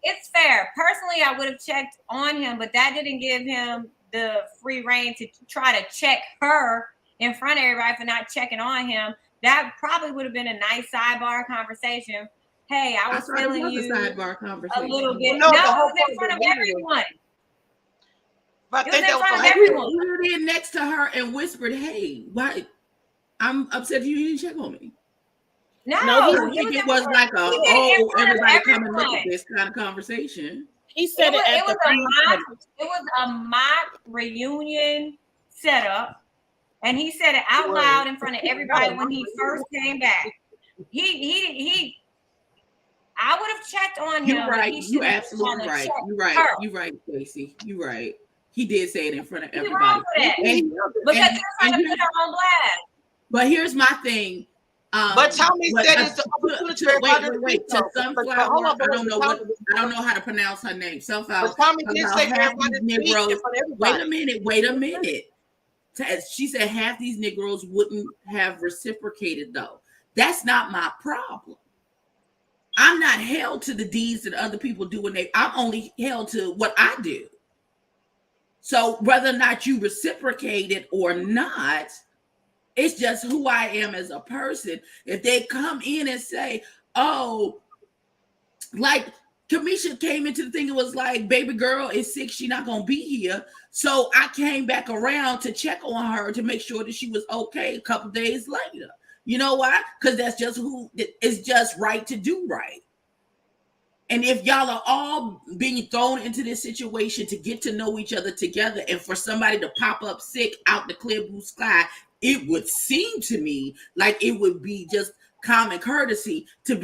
it's fair. Personally, I would have checked on him, but that didn't give him the free reign to try to check her in front of everybody for not checking on him. That probably would have been a nice sidebar conversation. Hey, I was feeling you sidebar conversation. a little bit. No, it was in front of everyone. But it was in front of everyone. You were in next to her and whispered, "Hey, why? I'm upset you didn't check on me." No, it was like everybody come and look at this kind of conversation. He said it was a mock reunion setup, and he said it out loud in front of everybody when he first came back. I would have checked on him. You're right. You absolutely right. You're right, Stacey. You're right. He did say it in front of everybody. Because you're trying to put her on blast. But here's my thing. But Tommy said it's wait. To Sunflower, I don't know how to pronounce her name. Sunflower. But Tommy did say Negroes. Wait a minute. She said half these Negroes wouldn't have reciprocated, though. That's not my problem. I'm not held to the deeds that other people do I'm only held to what I do. So whether or not you reciprocate it or not, it's just who I am as a person. If they come in and say, oh, like Kamisha came into the thing, it was like, baby girl is sick, she's not gonna be here. So I came back around to check on her to make sure that she was okay a couple days later. You know why? Because that's just who it's just right to do right. And if y'all are all being thrown into this situation to get to know each other together, and for somebody to pop up sick out the clear blue sky, it would seem to me like it would be just common courtesy to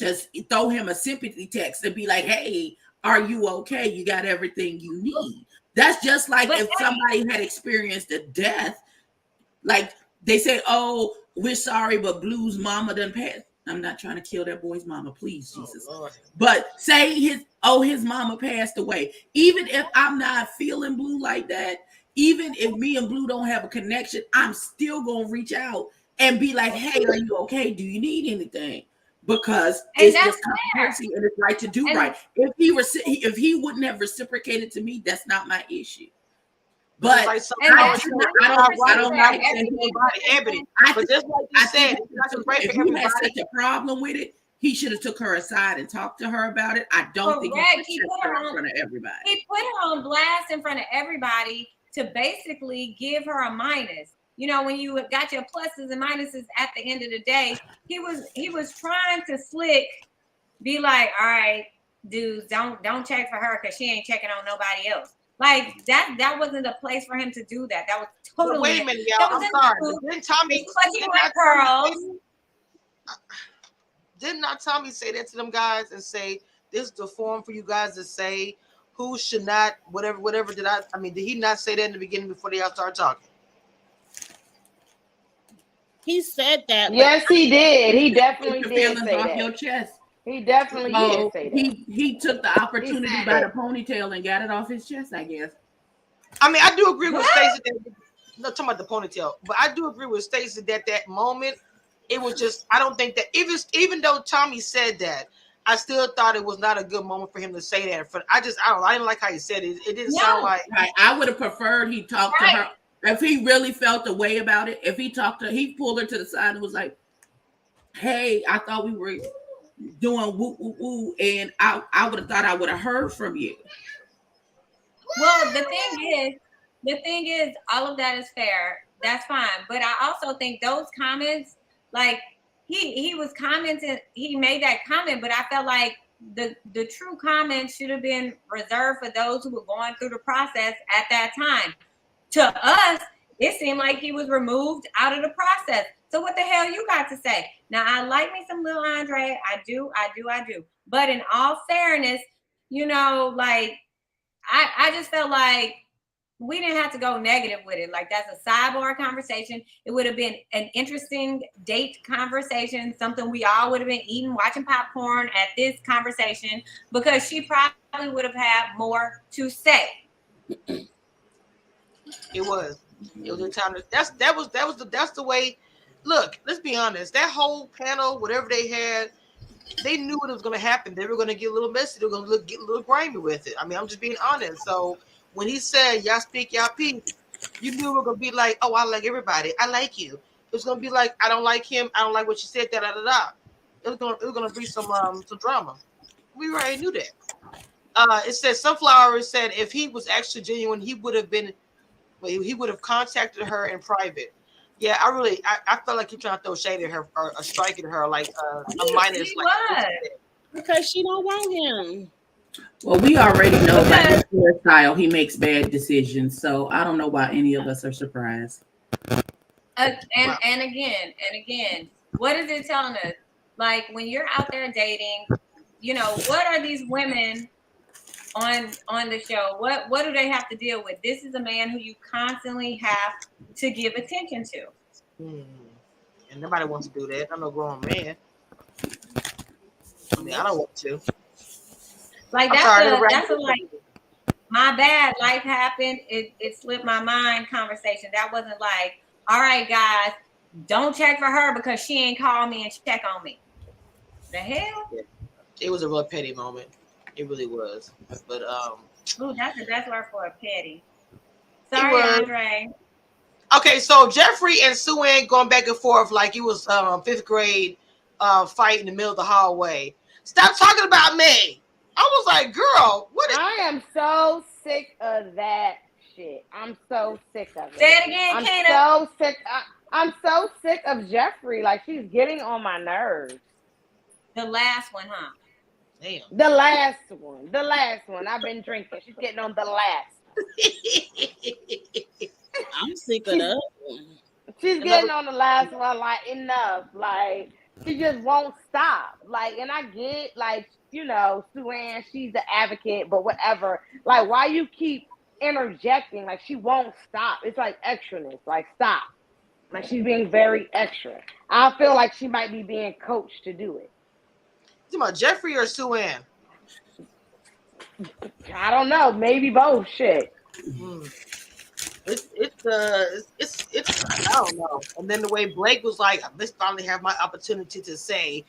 just throw him a sympathy text and be like, hey, are you okay? You got everything you need. That's just like if somebody had experienced a death, like they say, oh, we're sorry, but Blue's mama done passed. I'm not trying to kill that boy's mama, please, Jesus. But say his mama passed away. Even if I'm not feeling Blue like that, even if me and Blue don't have a connection, I'm still gonna reach out and be like, hey, are you okay? Do you need anything? Because it's just mercy and it's right to do right. If he wouldn't have reciprocated to me, that's not my issue. But I don't like Ebony. But just like you said, if he had such a problem with it, he should have took her aside and talked to her about it. I don't think he put her in front of everybody. He put her on blast in front of everybody to basically give her a minus. You know, when you got your pluses and minuses at the end of the day, he was trying to slick, be like, all right, dudes, don't check for her because she ain't checking on nobody else. Like that wasn't a place for him to do that. That was totally. Wait a minute, y'all. I'm sorry. Did not Tommy say that to them guys and say this is the forum for you guys to say who should not whatever did he not say that in the beginning before they all started talking? He said that. Yes, he did. He definitely did say say off that. Your chest. He definitely did say that. He took the opportunity by the ponytail and got it off his chest, I guess. I mean, I do agree with Stacey. Not talking about the ponytail, but I do agree with Stacey that moment, it was just, I don't think that even though Tommy said that, I still thought it was not a good moment for him to say that. I didn't like how he said it. It didn't sound like. Right. I would have preferred he talked to her. If he really felt a way about it, if he pulled her to the side and was like, hey, I thought we were doing woo woo woo, and I would have thought I would have heard from you. Well, the thing is, all of that is fair. That's fine. But I also think those comments, like he was commenting, he made that comment, but I felt like the true comment should have been reserved for those who were going through the process at that time. To us, it seemed like he was removed out of the process. So what the hell you got to say? Now, I like me some Lil Andre. I do. But in all fairness, you know, like, I just felt like we didn't have to go negative with it. Like, that's a sidebar conversation. It would have been an interesting date conversation, something we all would have been eating, watching popcorn at this conversation, because she probably would have had more to say. It was a time that's the way. Look, let's be honest. That whole panel, whatever they had, they knew what was going to happen. They were going to get a little messy. They were going to get a little grimy with it. I mean, I'm just being honest. So when he said, y'all speak, y'all peace, you knew it was going to be like, oh, I like everybody. I like you. It was going to be like, I don't like him. I don't like what you said, da-da-da-da. It was going to be some drama. We already knew that. It said, Sunflower said if he was actually genuine, he would have contacted her in private. Yeah, I felt like you're trying to throw shade at her or a strike at her, like a minus. Because she don't want him. Well, we already know by his hairstyle he makes bad decisions, so I don't know why any of us are surprised. And again, what is it telling us? Like, when you're out there dating, you know, what are these women on the show? What do they have to deal with? This is a man who you constantly have to give attention to. And nobody wants to do that. I'm no grown man. I mean, I don't want to. Like, that's a like, my bad, life happened, it slipped my mind conversation. That wasn't like, all right, guys, don't check for her because she ain't called me and check on me. The hell? Yeah. It was a real petty moment. It really was. But ooh, that's the best word for a petty. Sorry, was Andre. okay. So Jeffrey and Sue-Ann going back and forth like it was fifth grade fight in the middle of the hallway. Stop talking about me. I was like, girl, what is I am so sick of that shit. I'm so sick of Say it. it again, I'm Kana. so sick. I'm so sick of Jeffrey. Like, she's getting on my nerves. The last one, huh? damn? The last one. The last one. I've been drinking. She's getting on the last. I'm sick of that. She's getting on the last one. Like, enough. Like, she just won't stop. Like, and I get, like, you know, Sue-Ann, she's the advocate, but whatever. Like, why you keep interjecting? Like, she won't stop. It's like extraness. Like, stop. Like, she's being very extra. I feel like she might be being coached to do it. You talking about Jeffrey or Sue-Ann? I don't know. Maybe both. Shit. It's I don't know. And then the way Blake was like, let's finally have my opportunity to say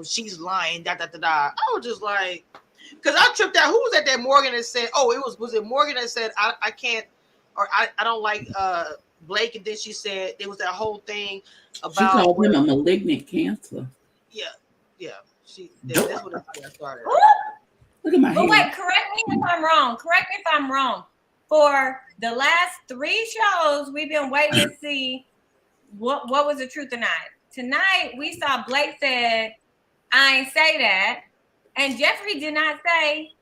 she's lying, da da da da. I was just like, because I tripped out. Who was that Morgan that said, oh, was it Morgan that said I can't, or I don't like Blake, and then she said there was that whole thing about She called him a malignant cancer. yeah. That's what it started. Look at my But hair. wait, correct me if I'm wrong. Correct me if I'm wrong. For the last 3 shows, we've been waiting to see what was the truth or not. Tonight, we saw Blake said, I ain't say that. And Jeffrey did not say,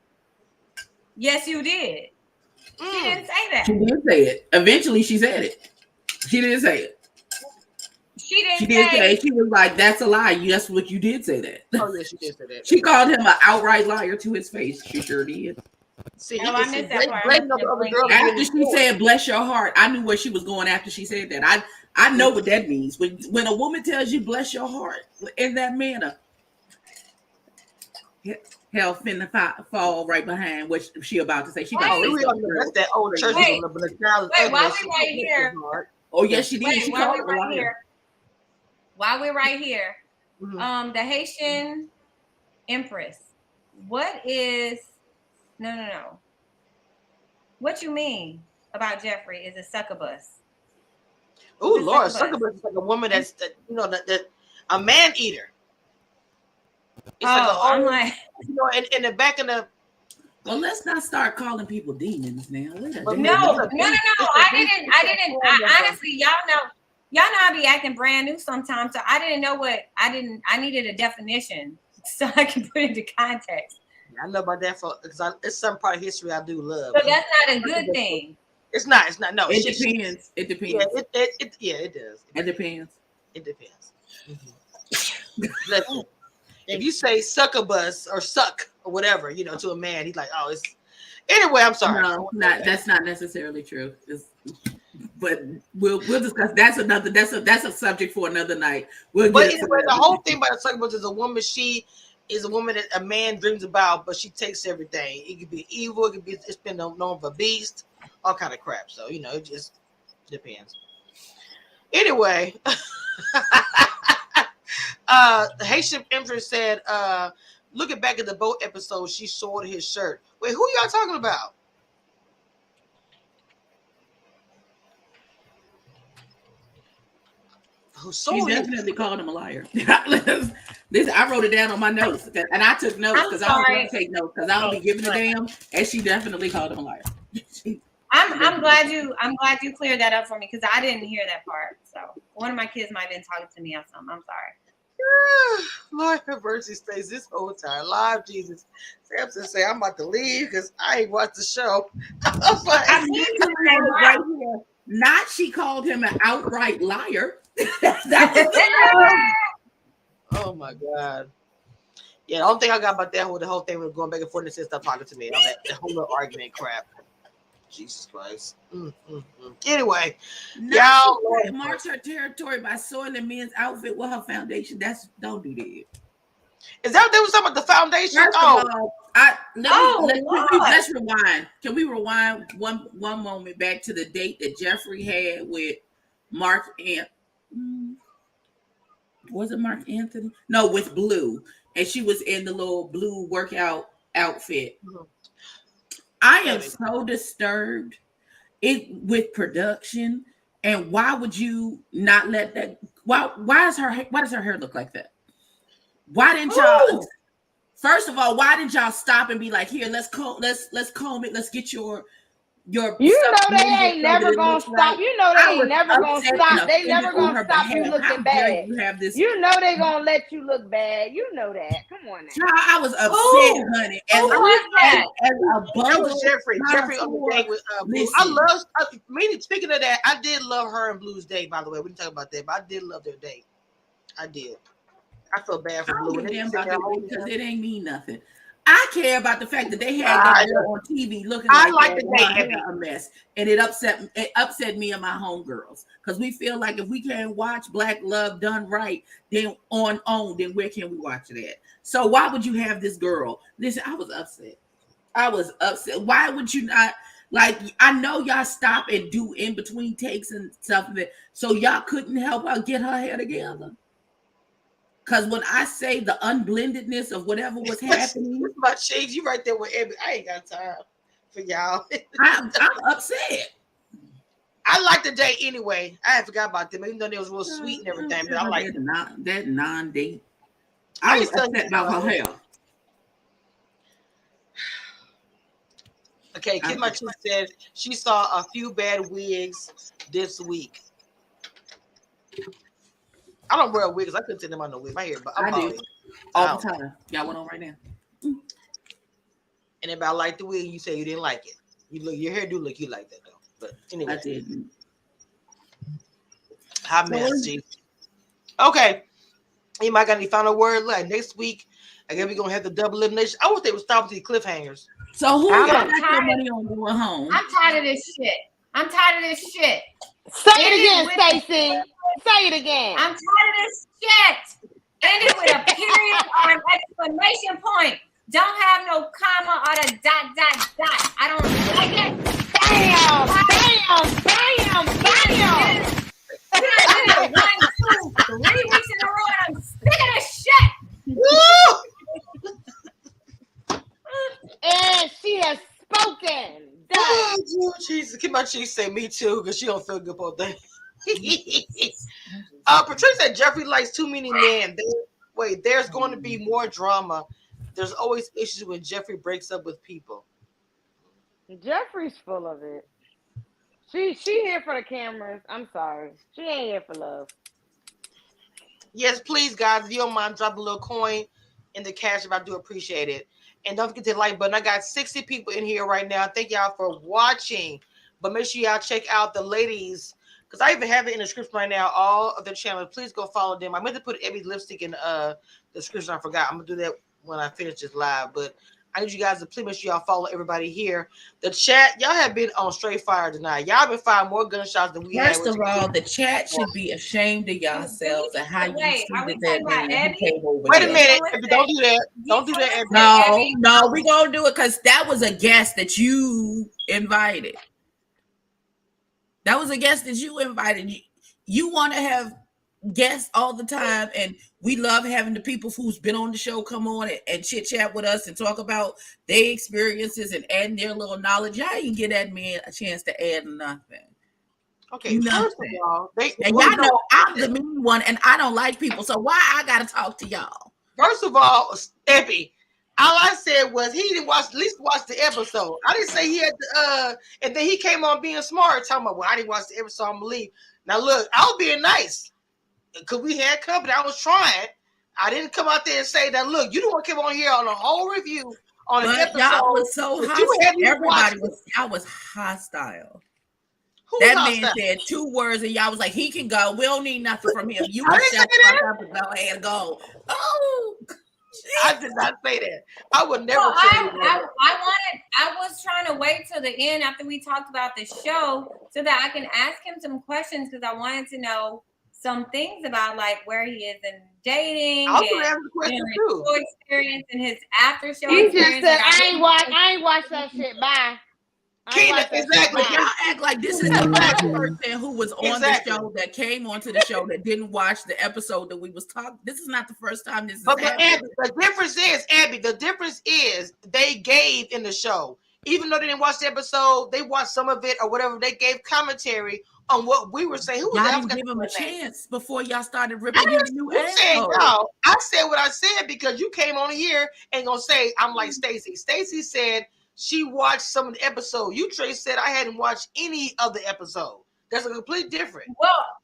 yes, you did. She didn't say that. She did say it. Eventually, she said it. She didn't say it. She didn't She did say say. She was like, "That's a lie. That's what you did say that." Oh yeah, she did say that. She called him an outright liar to his face. She sure did. See, Oh, I missed that part. Blake know the other girl After she said "bless your heart," I knew where she was going. After she said that, I know what that means. When a woman tells you "bless your heart" in that manner, hell finna fall right behind what she about to say. She about to say something. that's that old church. Wait, but the child is wait, ugly. while we right here. Oh yes, she did. Wait, She while called we're her a right liar. here. While we're right here, Mhm. the Haitian Empress. What is no. What you mean about Jeffrey is a succubus? Oh It's a Lord, succubus. succubus is like a woman that's that a man eater. It's I'm like, in the back of the. Well, let's not start calling people demons now. no. I didn't. Honestly, y'all know I be acting brand new sometimes. So I didn't know I needed a definition so I can put it into context. I know about that because it's some part of history I do love. So that's not a good thing. It's not. No, It depends. It depends. Yeah, it does. It depends. It depends. Listen, if you say succubus or suck or whatever, to a man, he's like, oh, it's. Anyway, I'm sorry. No, that's not necessarily true. But we'll discuss. That's a subject for another night. But anyway, the whole thing about a succubus is a woman. She is a woman that a man dreams about, but she takes everything. It could be evil. It could be it's been known for a beast, all kind of crap. So it just depends. Anyway, the Haitian Empress said, looking back at the boat episode, she sold his shirt. Wait, who y'all talking about? She definitely called him a liar. I wrote it down on my notes, and I took notes because I don't want to take notes because I don't be giving a damn. And she definitely called him a liar. I'm glad you cleared that up for me because I didn't hear that part. So one of my kids might have been talking to me or something. I'm sorry. Lord have mercy, stays this whole time. Live Jesus. Sampson say I'm about to leave because I ain't watched the show. I was like, right here. Not she called him an outright liar. Oh my God. Yeah, the only thing I got about that the whole thing was going back and forth and said stop talking to me. And all that whole little argument crap. Jesus Christ. Anyway, y'all marks her territory by soiling men's outfit with her foundation. Don't do that. Is that what they was talking about? The foundation? Let's rewind. Can we rewind one moment back to the date that Jeffrey had with Mark and was it Mark Anthony? No, with Blue, and she was in the little blue workout outfit. I am so disturbed it with production. And why would you not let that? Why does her hair look like that? Why didn't y'all? First of all, why didn't y'all stop and be like, here, let's comb it, let's get your You know they ain't never gonna stop. You know they ain't never gonna stop. They never gonna stop you looking bad. You know they gonna let you look bad. You know that. Come on now. I was upset, honey. As a that was Jeffrey. Jeffrey on the day with Blue. I love. Meaning, speaking of that, I did love her and Blue's day. By the way, we didn't talk about that, but I did love their date. I did. I feel bad for Blue. Because it ain't mean nothing. I care about the fact that they had that girl on TV looking like the date a mess, and it upset me and my homegirls because we feel like if we can't watch Black love done right, then then where can we watch it at? So why would you have this girl? Listen, I was upset. Why would you not? Like, I know y'all stop and do in between takes and stuff, so y'all couldn't help her get her hair together. Because when I say the unblendedness of whatever was happening, my shades, you right there with Abby. I ain't got time for y'all. I'm upset. I like the date anyway. I forgot about them, even though they was real sweet and everything. But I like that non-date. I was upset about her hair. Okay, Kim Machu said she saw a few bad wigs this week. I don't wear wigs. I couldn't take them on no wig. My hair, but I do all the time. Got one on right now. And if I like the wig, you say you didn't like it. Your hair do look you like that though. But anyway, I didn't. Hot mess, G. Okay, anybody got any final word? Like next week, I guess we're gonna have the double elimination. I wish they would stop with these cliffhangers. So who got your money on going home? I'm tired of this shit. Say it again, Stacey. Say it again. I'm tired of this shit. End it with a period or an exclamation point. Don't have no comma or the dot. I don't like it. Bam. 1, 2, 3 weeks in a row, and I'm sick of this shit. And she has spoken. Oh, Jesus. Keep my cheeks say me too, because she don't feel good about that. Patricia said Jeffrey likes too many men. There's going to be more drama. There's always issues when Jeffrey breaks up with people. Jeffrey's full of it. She here for the cameras. I'm sorry. She ain't here for love. Yes, please, guys, if you don't mind, drop a little coin in the cash if I do appreciate it. And don't forget to like button. I got 60 people in here right now. Thank y'all for watching. But make sure y'all check out the ladies, because I even have it in the description right now, all of their channels. Please go follow them. I meant to put Abby's lipstick in the description. I forgot. I'm going to do that when I finish this live. But I need you guys to please make sure y'all follow everybody here. The chat, y'all have been on straight fire tonight. Y'all been firing more gunshots than we had. First of all, the chat should be ashamed of yourselves and how you treated that man who came over. Wait a minute. Don't do that. Don't do that. No, we're going to do it because that was a guest that you invited. That was a guest that you invited. You want to have guests all the time, and we love having the people who's been on the show come on and chit chat with us and talk about their experiences and adding their little knowledge. Y'all ain't get that man a chance to add nothing. Okay, first of all, and y'all know I'm the mean one, and I don't like people, so why I gotta talk to y'all? First of all, Epi, all I said was he didn't at least watch the episode. I didn't say he had to, and then he came on being smart, talking about, well, I didn't watch the episode, I'm gonna leave. Now look, I was being nice because we had company. I was trying. I didn't come out there and say that. Look, you don't want to come on here on a whole review on an episode. Y'all was so hostile. Y'all was hostile. That man said 2 words, and y'all was like, "He can go. We don't need nothing from him. You can shut up and go ahead and go." Oh, I did not say that. I would never. I was trying to wait till the end after we talked about the show so that I can ask him some questions because I wanted to know some things about like where he is in dating and his experience and his after show. He just said, "I ain't watch that shit." Bye. Exactly. Y'all act like this is the last person who was on the show that came onto the show that didn't watch the episode that we was talking. This is not the first time this is happening. The difference is, Abby, the difference is they gave in the show. even though they didn't watch the episode, they watched some of it or whatever. They gave commentary on what we were saying. Who was Y'all that? didn't give him a chance before y'all started I ripping him new you said assholes. no. I said what I said because you came on here and gonna say I'm like Stacy. Stacy said she watched some of the episode. You Trey said I hadn't watched any of the episode. That's a complete different.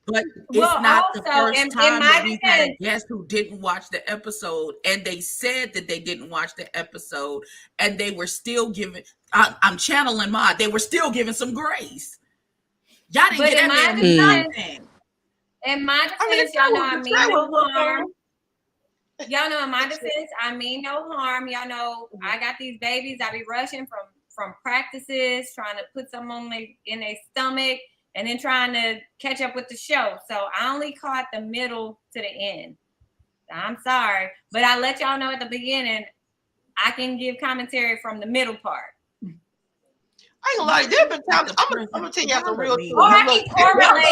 But it's Well, not the also, first in time my that we've had a defense- guest who didn't watch the episode, and they said that they didn't watch the episode, and they were still giving. I'm channeling Ma. They were still giving some grace. Y'all didn't But get in that my man defense- nothing. In my defense, y'all know I mean no harm. Y'all know in my defense, I mean no harm. Y'all know I got these babies. I be rushing from practices, trying to put some on in their stomach, and then trying to catch up with the show. So I only caught the middle to the end. I'm sorry, but I let y'all know at the beginning I can give commentary from the middle part. I ain't gonna lie, there have been times I'm gonna tell you some real truth. Oh, I can correlate.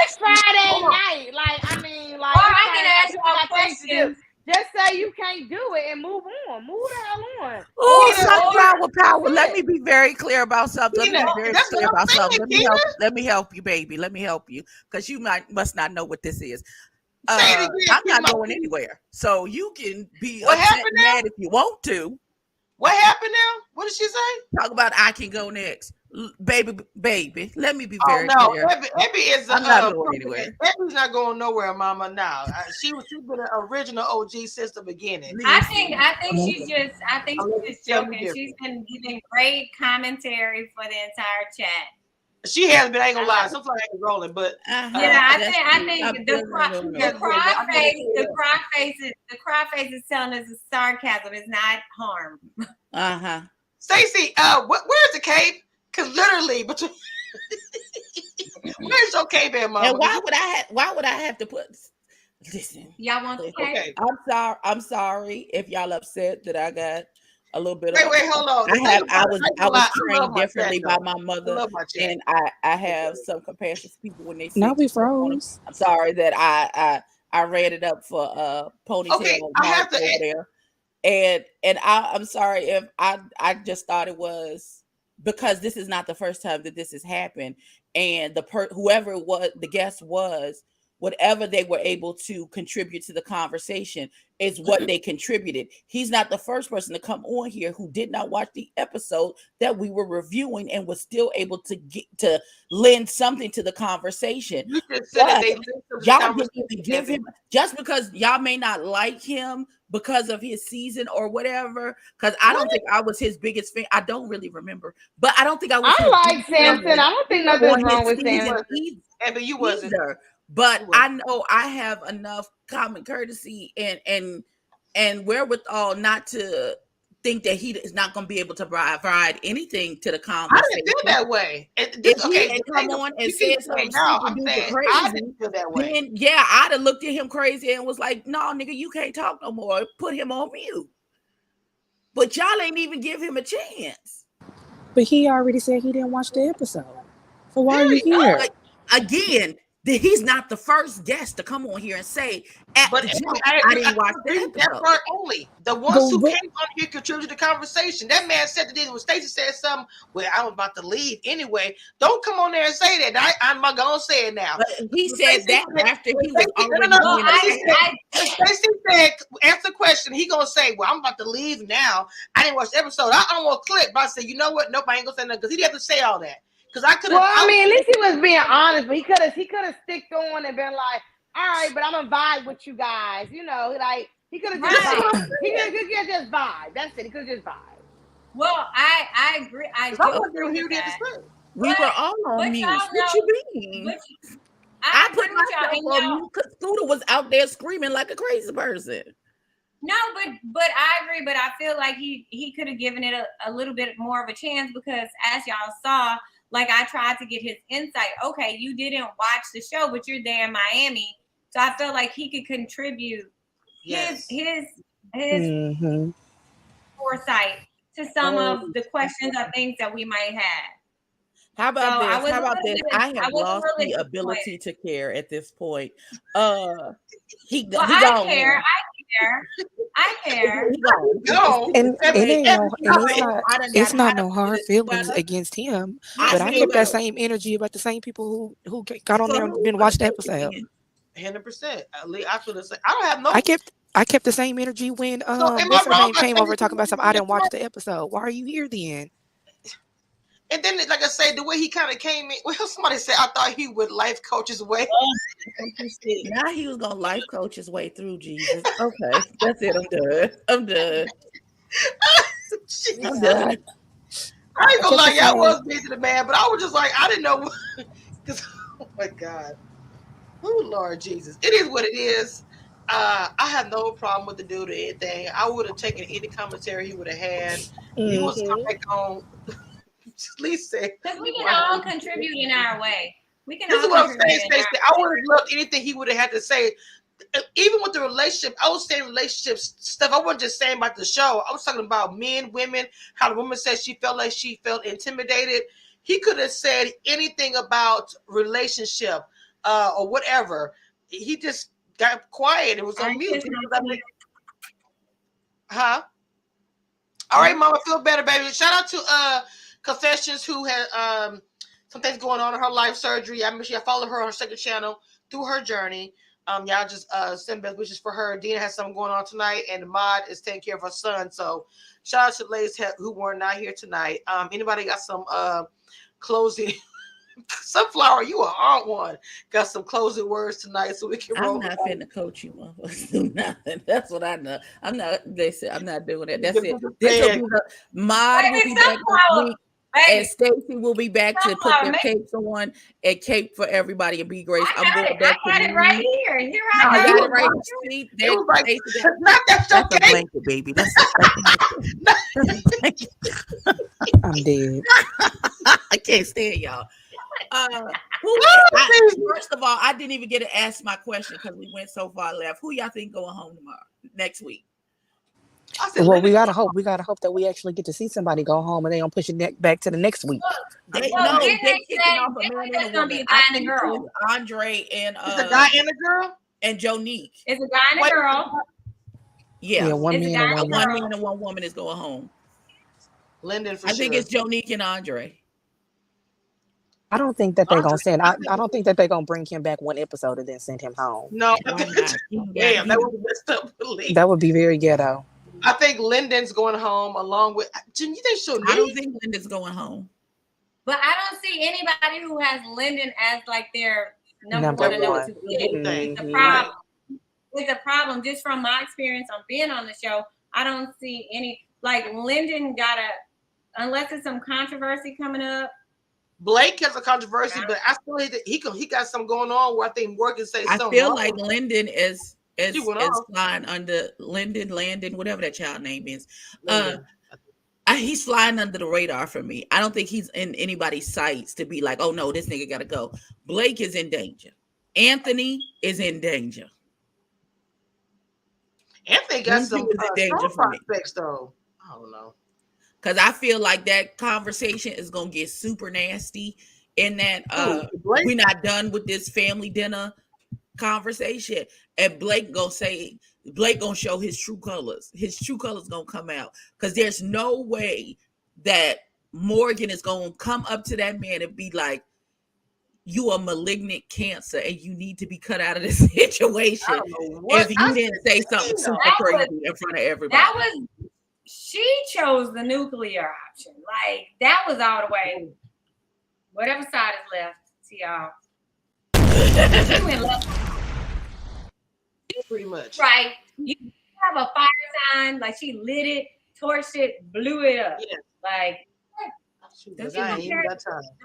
It's Friday night. Like, I mean, like, or I can ask you a question. Just say you can't do it and move on. Move the hell on. Oh, sunflower power. Let me be very clear about something. Let me be very clear about something. Let me help you, baby. Let me help you, because you must not know what this is. I'm not going anywhere, so you can be upset and mad if you want to. What happened now? What did she say? Talk about I can go next. Baby, let me be very clear. Abby is I'm not going anywhere. Abby's not going nowhere, Mama. Now she's been an original OG since the beginning. I think she's just joking. She's been giving great commentary for the entire chat. She has been. I ain't gonna lie. Sometimes I ain't rolling, but I think the cry face is telling us it's sarcasm. It's not harm. Stacey, where's the cape? Because literally, between where's your cape at, Mama? And why would I have to put? Listen, y'all want the cape? Okay. I'm sorry if y'all upset that I got a little bit. Wait, hold on. I was trained differently by my mother, and I have some compassion for people when they say. Now we froze. I'm sorry that I ran it up for ponytail. Okay, I have to over there, and I'm sorry if I just thought it was because this is not the first time that this has happened, and whoever it was, the guest was. Whatever they were able to contribute to the conversation is what they contributed. He's not the first person to come on here who did not watch the episode that we were reviewing and was still able to lend something to the conversation. You just said that y'all didn't even give him, just because y'all may not like him because of his season or whatever. Because I don't think I was his biggest fan. I don't really remember, but I don't think I was. I like Sampson. I don't think nothing's wrong with Sampson. But you wasn't. But I know I have enough common courtesy and wherewithal not to think that he is not going to be able to provide anything to the conversation. I didn't feel that way. If he had come on and said something crazy, I didn't feel that way. Then I'd have looked at him crazy and was like, "No, nigga, you can't talk no more. Put him on mute." But y'all ain't even give him a chance. But he already said he didn't watch the episode. So why are you here? Again, he's not the first guest to come on here and say, I didn't watch that part only. The ones who came on here contributed to the conversation. That man said that when Stacey said something, well, I'm about to leave anyway. Don't come on there and say that. I'm not going to say it now. But he said that after he was already Stacey said, answer the question. He going to say, well, I'm about to leave now. I didn't watch the episode. I don't want to click. But I said, you know what? Nope, I ain't going to say nothing because he didn't have to say all that. Because I could have. Well, I mean, at least he was being honest, but he could have sticked on and been like, "All right, but I'm gonna vibe with you guys." You know, like he could have just vibe. He could have just vibe. That's it. He could just vibe. Well, I agree. I agree with that. We were all on mute. What you mean? I put myself on mute because Scooter was out there screaming like a crazy person. No, but I agree. But I feel like he could have given it a little bit more of a chance because as y'all saw. Like I tried to get his insight. Okay, you didn't watch the show, but you're there in Miami, so I felt like he could contribute his foresight to some of the questions or things that we might have. How about this? I have lost the ability to care at this point. I care. I care. No. And Every- it ain't every no, and topic. it's not no hard feelings against him. I But I feel kept that like same energy about the same people who got on so there and been watched the episode. 100%. I feel the same. I don't have no. I kept the same energy when So am I what's her wrong name by came saying over talking about something. I didn't watch this? the episode. Why are you here then? And then, like I said, the way he kind of came in. Well, somebody said I thought he would life coach his way. now he was gonna life coach his way through Jesus. Okay, that's it. I'm done. I'm done. I ain't gonna lie, kept the y'all was same- busy the man, but I was just like, I didn't know because oh my God. Oh Lord Jesus. It is what it is. I have no problem with the dude or anything. I would have taken any commentary he would have had. He wants to come back on. At least say Because we can all contribute in our way. We can this all is what I'm contribute saying, in our Stacey. I would have loved anything he would have had to say. Even with the relationship, I was saying relationship stuff. I wasn't just saying about the show. I was talking about men, women, how the woman said she felt intimidated. He could have said anything about relationship or whatever. He just got quiet. It was on mute. Huh? All right, Mama, feel better, baby. Shout out to Confessions, who had some things going on in her life surgery. I follow her on her second channel through her journey. Y'all just send best wishes for her. Dina has something going on tonight, and the mod is taking care of her son. So shout out to the ladies who were not here tonight. Anybody got some closing? Sunflower, you are on one. Got some closing words tonight, so we can roll. I'm not finna coach you motherfuckers do nothing. That's what I know. I'm not. They said I'm not doing that. That's it. This will be the mod will be back this week. And Stacey will be back to put their capes on and cape for everybody and be grace. I'm going back to got it right here. Here I I go. got it right here. That's a blanket, baby. That's a blanket. I'm dead. I can't stand y'all. First of all, I didn't even get to ask my question because we went so far left. Who y'all think going home tomorrow, next week? Well, we gotta hope that we actually get to see somebody go home and they don't push it back to the next week. They're kicking off a man and a woman. I think it's Andre and it's a guy and a girl and Jonique. It's a guy and a girl. Yeah, one man and one woman. One man and one woman is going home. Lyndon, I think it's Jonique and Andre. I don't think that they're gonna send. I don't think that they're gonna bring him back one episode and then send him home. No, damn, that would be messed up. That would be very ghetto. I think Lyndon's going home along with. Do you think she'll leave? I don't think Lyndon's going home. But I don't see anybody who has Lyndon as like their number one. It's a problem. It's a problem. Just from my experience on being on the show, I don't see any like Lyndon unless it's some controversy coming up. Blake has a controversy, but I still he got something going on where I think Morgan say something. I feel like Lyndon is flying under Landon, whatever that child name is. He's flying under the radar for me. I don't think he's in anybody's sights to be like, oh no, this nigga gotta go. Blake is in danger. Anthony is in danger. Anthony got some danger prospects though. I don't know. Because I feel like that conversation is gonna get super nasty in that we're not done with this family dinner conversation. And Blake gonna show his true colors. His true colors gonna come out. Because there's no way that Morgan is gonna come up to that man and be like, you are malignant cancer and you need to be cut out of this situation if you didn't say something super crazy in front of everybody. She chose the nuclear option. Like, that was all the way. Whatever side is left, see y'all. She went left. Pretty much. Right. You have a fire sign, like she lit it, torched it, blew it up. Yeah. Like, the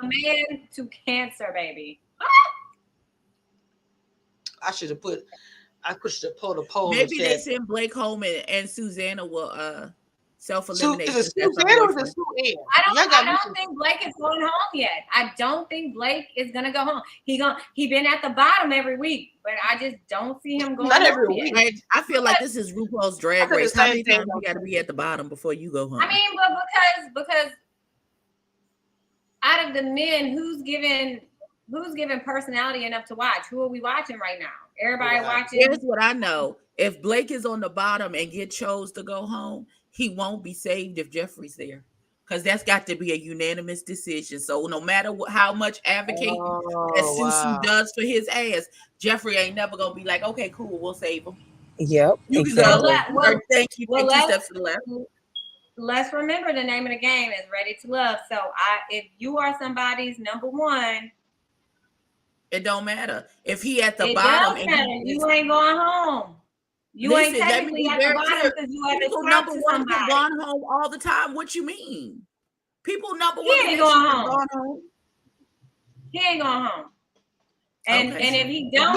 man to cancer, baby. I should have put the poll. Maybe they send Blake home and Susanna will self-eliminate. Is it Susanna or is it Sue Ann? I don't think Blake is going home yet. I don't think Blake is gonna go home. He been at the bottom every week, but I just don't see him going. Not every week. I feel like this is RuPaul's Drag Race. How many times you got to be at the bottom before you go home? I mean, but because out of the men, who's giving who's giving personality enough to watch? Who are we watching right now? Everybody watching. Here's what I know. If Blake is on the bottom and chose to go home, he won't be saved if Jeffrey's there. Because that's got to be a unanimous decision. So no matter how much advocating that Susu does for his ass, Jeffrey ain't never going to be like, okay, cool, we'll save him. Yep, You exactly. can thank you, take 2 steps to the left. Let's remember the name of the game is Ready to Love. So if you are somebody's number one, it don't matter. If he at the bottom, you ain't going home. You ain't technically at the bottom because you at the top number to one somebody. Gone home all the time. What you mean? People number one ain't going home. He ain't going home. And if he don't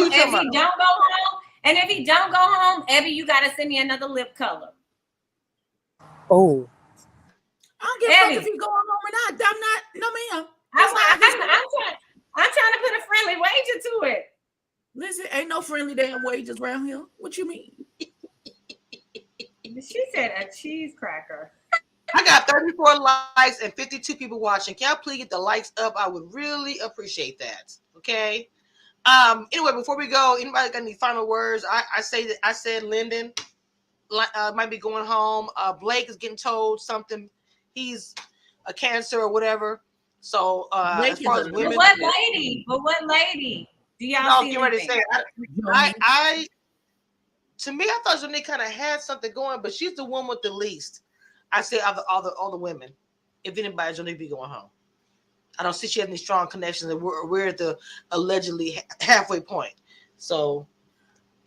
go home, Evie, you gotta send me another lip color. Oh. I don't give a fuck if he going home or not. I'm not. No, ma'am. I'm trying to put a friendly wager to it. Listen, ain't no friendly damn wages around here. What you mean? She said a cheese cracker. I got 34 likes and 52 people watching. Can I please get the likes up? I would really appreciate that. Okay. Anyway, before we go, anybody got any final words? I said Lyndon might be going home. Blake is getting told something. He's a cancer or whatever. So as far as women, what lady? Do y'all see anything? To me, I thought Jonique kind of had something going, but she's the one with the least. I say all the women. If anybody, Jonique be going home. I don't see she has any strong connections, and we're at the allegedly halfway point. So,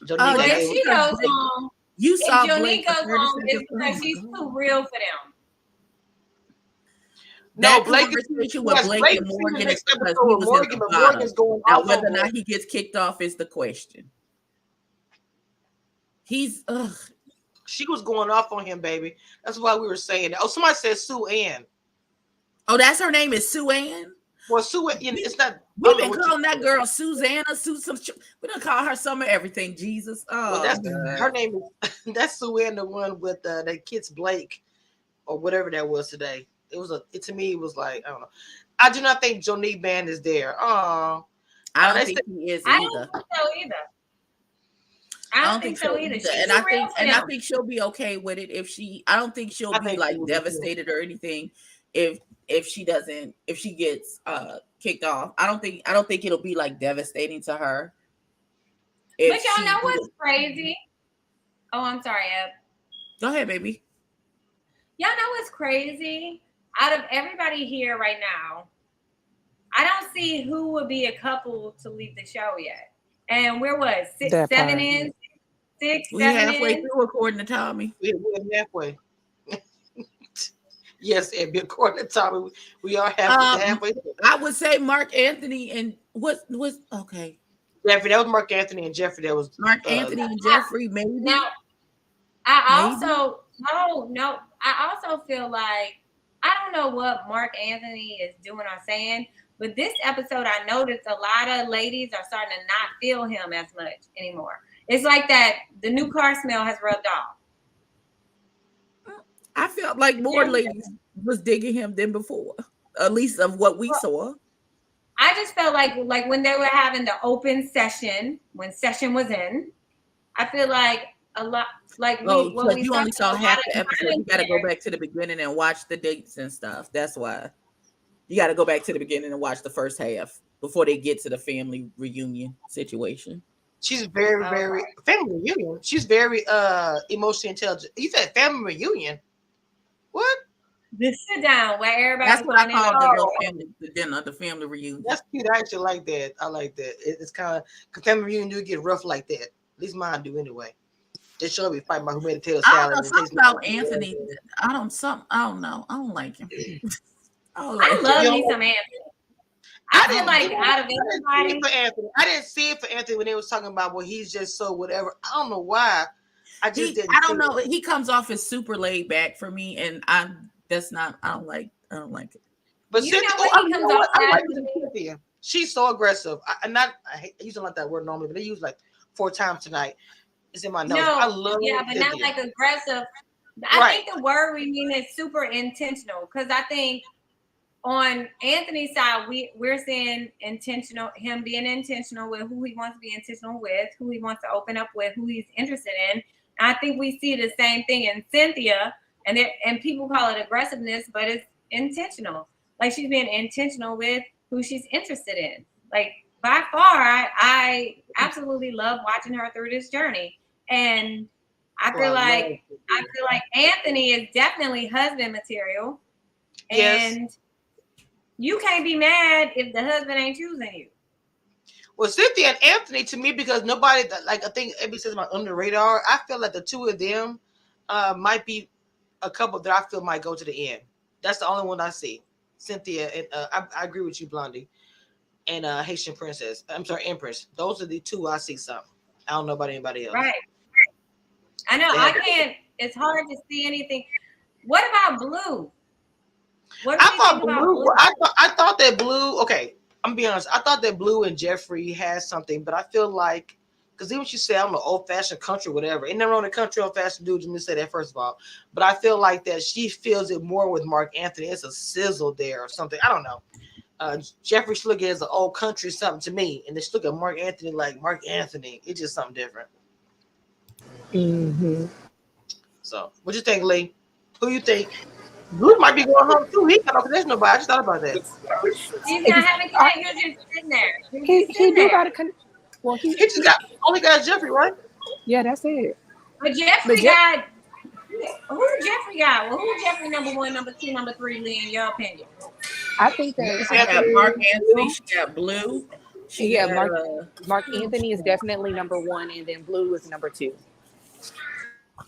Jonique, if she goes home, you saw Jonique goes home, it's because she's too real for them. No, Blake is with Blake and Morgan is because he was in the bottom. Now, whether or not he gets kicked off is the question. She was going off on him, baby. That's why we were saying that. Oh, somebody said Sue Ann. Oh, that's her name is Sue Ann? Well, Sue Ann, it's not. We've been calling that girl Susanna, we don't call her some of everything, Jesus. Oh, well, her name is that's Sue Ann, the one with that kid's Blake or whatever that was today. To me, it was like, I don't know. I do not think Jonique Band is there. Oh, I don't think he is either. I don't think so either. I don't think so either. And I think she'll be okay with it I don't think she'll be like devastated or anything if she gets kicked off. I don't think it'll be like devastating to her. But y'all know what's crazy? Oh, I'm sorry, Eb. Go ahead, baby. Y'all know what's crazy? Out of everybody here right now, I don't see who would be a couple to leave the show yet. And we're what? 7 in? 6, 7 in? We halfway through according to Tommy. We're halfway. Yes, and according to Tommy, we are halfway through. I would say Mark Anthony and what was okay. Jeffrey, that was Mark Anthony and Jeffrey. That was Mark Anthony and Jeffrey, maybe. Now, I also feel like I don't know what Mark Anthony is doing or saying, but this episode I noticed a lot of ladies are starting to not feel him as much anymore. It's like that the new car smell has rubbed off. I felt like more ladies was digging him than before, at least of what we saw. I just felt like when they were having the open session, when session was in, I feel like a lot like you only saw half the episode. You got to go back to the beginning and watch the dates and stuff. That's why you got to go back to the beginning and watch the first half before they get to the family reunion situation. She's very, very family reunion. She's very emotionally intelligent. You said family reunion. What? The sit down where everybody. That's what I call the family reunion. That's cute. I actually like that. I like that. It's kind of family reunion do get rough like that. At least mine do anyway. They should be fighting about who made a tail salad. I don't know something about Anthony. I don't know. I don't like him. I love me some Anthony. I feel like out of everybody, I didn't see it for Anthony when they was talking about he's just so whatever. I don't know why. I don't know. He comes off as super laid back for me, and I don't like it. But you know what he comes off as? She's so aggressive. I use don't like that word normally, but they use like 4 times tonight. It's in my notes. No, I love but not like aggressive. I think the word we mean is super intentional because I think on Anthony's side, we're seeing him being intentional with who he wants to be intentional with, who he wants to open up with, who he's interested in. And I think we see the same thing in Cynthia, and people call it aggressiveness, but it's intentional. Like she's being intentional with who she's interested in. Like by far, I absolutely love watching her through this journey, and I feel like Anthony is definitely husband material, and you can't be mad if the husband ain't choosing you. Well, Cynthia and Anthony, to me, because nobody, like I think everybody says about under the radar, I feel like the two of them might be a couple that I feel might go to the end. That's the only one I see. Cynthia, and I agree with you, Blondie, and Haitian Princess. I'm sorry, Empress. Those are the two I see something. I don't know about anybody else. Right. I know. I can't. It's hard to see anything. What about Blue? What do you think about Blue? I thought that Blue. Okay, I'm gonna be honest. I thought that Blue and Jeffrey had something, but I feel like because even what you say, I'm an old-fashioned country, whatever. Ain't nothing wrong with country, old-fashioned dude. Let me say that first of all. But I feel like that she feels it more with Mark Anthony. It's a sizzle there or something. I don't know. Jeffrey should look at it as an old country something to me, and they should look at Mark Anthony like Mark Anthony. It's just something different. Mm-hmm. So, what you think, Lee? Who you think? Blue might be going home too. He got no connection nobody. I just thought about that. He's not having connection. He's just sitting there. He do got a connection. Well, he just only got Jeffrey, right? Yeah, that's it. But Jeffrey got who Jeffrey got? Well, who Jeffrey number 1, number 2, number 3, Lee, in your opinion? I think that she got Mark Anthony, she got Blue. Mark Anthony is definitely number 1, and then Blue is number 2.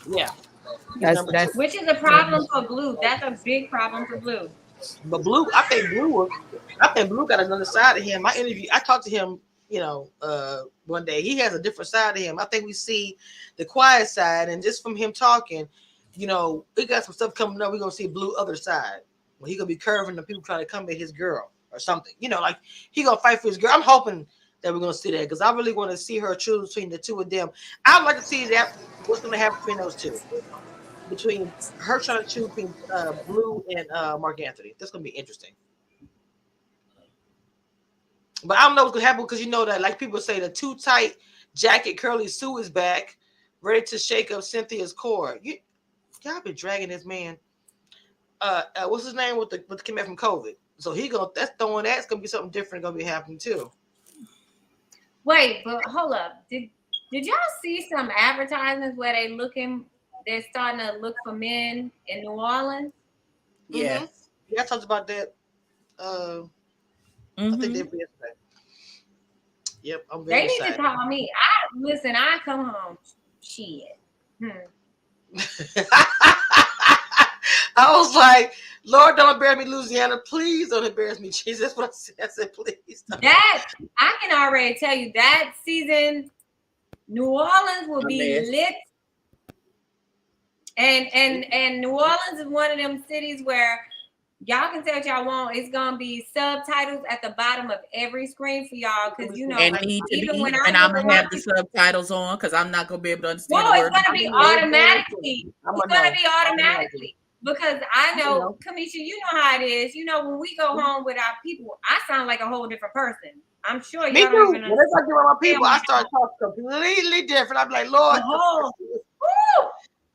Yeah. That's which is a problem for Blue. That's a big problem for Blue. But Blue, I think Blue got another side of him. I talked to him, one day. He has a different side of him. I think we see the quiet side, and just from him talking, we got some stuff coming up. We're gonna see Blue other side. When he gonna be curving the people trying to come at his girl or something. Like he gonna fight for his girl. I'm hoping that we're gonna see that because I really want to see her choose between the two of them. I'd like to see that what's gonna happen between those two. Between her trying to choose between Blue and Mark Anthony. That's gonna be interesting. But I don't know what's gonna happen because that, like people say, the too tight jacket Curly Sue is back, ready to shake up Cynthia's core. Y'all been dragging this man. What's his name with the came back from COVID? So that's gonna be something different gonna be happening too. Wait, but hold up. Did y'all see some advertisements where they're starting to look for men in New Orleans? Yeah. Mm-hmm. Yeah, I talked about that. I think they yesterday. Yep, I'm very They need excited. to call me. I come home. Shit. I was like, Lord, don't embarrass me, Louisiana. Please don't embarrass me, Jesus. That's what I said. I said, please. That I can already tell you that season, New Orleans will be lit. And New Orleans is one of them cities where y'all can say what y'all want. It's gonna be subtitles at the bottom of every screen for y'all because and I'm gonna have the subtitles on because I'm not gonna be able to understand. No, it's gonna be automatically. Because I know, Kamisha, you know how it is. When we go home with our people, I sound like a whole different person. I'm sure y'all don't even understand. Whenever I get with my people, I start talking completely different. I'm like, Lord.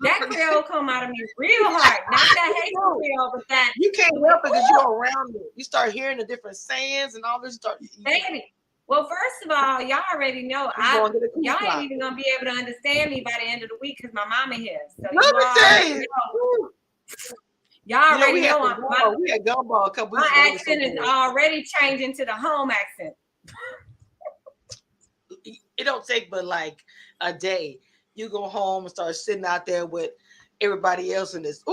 That Creole come out of me real hard. Not that Haitian Creole, but that. You can't help it because you're around it. You start hearing the different sayings and all this. Baby. Well, first of all, y'all already know y'all ain't even gonna be able to understand me by the end of the week because my mama here. So y'all already know we had gumball a couple weeks ago. My accent is already changing to the home accent. It don't take but like a day. You go home and start sitting out there with everybody else in this.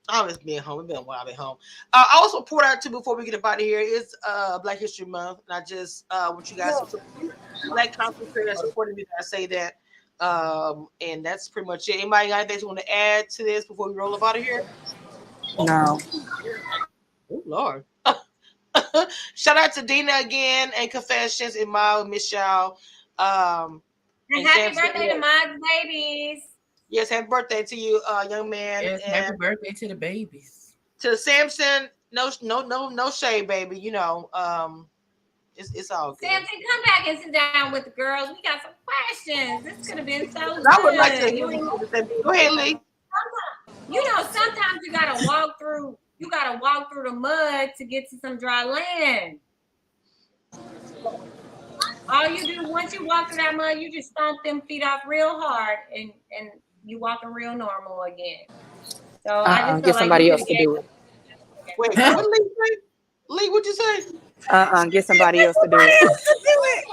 I miss being home. It's been a while I've been home. I also poured out too before we get up out of here is Black History Month. And I just want you guys to support Black content creators supporting me. I say that. And that's pretty much it. Anybody got anything you want to add to this before we roll up out of here? No. Oh Lord. Shout out to Dina again and Confessions and Miles, miss y'all. And happy birthday to my babies. Yes, happy birthday to you, young man. Yes, and happy birthday to the babies. To Sampson No shade, baby. You know, it's all good. Sampson, come back and sit down with the girls. We got some questions. This could have been so I would like to good. hear what you say. Go ahead, Lee. You know, sometimes you gotta walk through. You gotta walk through the mud to get to some dry land. All you do once you walk through that mud, you just stomp them feet off real hard, and you walking real normal again. So I just feel Get like somebody else to do it. Wait, what Lee say? Lee, what'd you say? Get somebody else to do Somebody it. else to do it.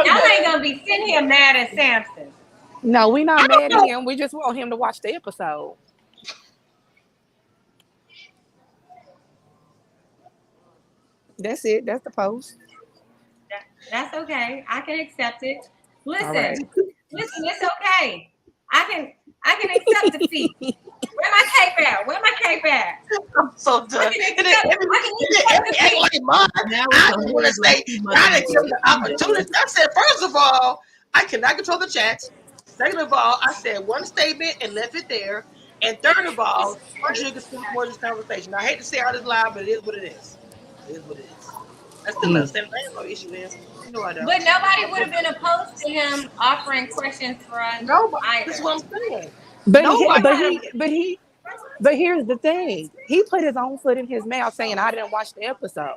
Y'all ain't gonna be sitting here mad at Sampson. No, we not mad at him. We just want him to watch the episode. That's it. That's the post. That's okay. I can accept it. Listen, right. listen, it's okay. I can accept defeat. Where my cape at? Where my cape at? I'm so done. I just want to say, I didn't give the opportunity. I said, first of all, I cannot control the chat. Second of all, I said one statement and left it there. And third of all, I should get more of this conversation. I hate to say all this loud, but it is what it is. It is what it is. I still understand. I have no issue with. No, I don't. But nobody would have been opposed to him offering questions for us. Nobody. Either. That's what I'm saying. But here's the thing. He put his own foot in his mouth saying, I didn't watch the episode.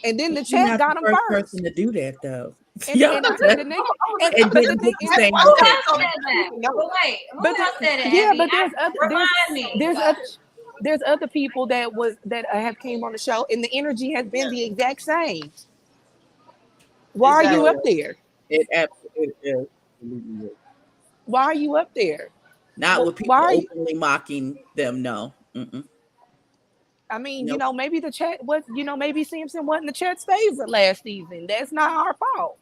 And then the chat got him first. Person to do that though. And who else said that? Yeah, but there's other people that have came on the show, and the energy has been the exact same. Why are you up there? It absolutely is. Why are you up there? Not with people openly mocking them. No. Mm-mm. I mean, you know, maybe the chat was, you know, maybe Sampson wasn't the chat's favorite last season. That's not our fault.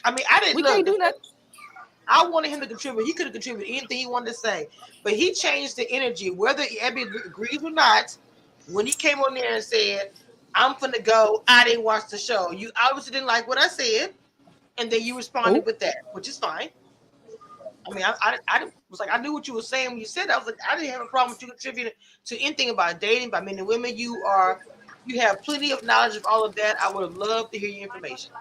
I mean, I didn't. We can't do nothing. I wanted him to contribute. He could have contributed anything he wanted to say, but he changed the energy, whether Abby agrees or not. When he came on there and said, "I'm finna go," I didn't watch the show. You obviously didn't like what I said, and then you responded with that, which is fine. I mean, I was like, I knew what you were saying when you said that. I was like, I didn't have a problem with you contributing to anything about dating, about men and women. You have plenty of knowledge of all of that. I would have loved to hear your information.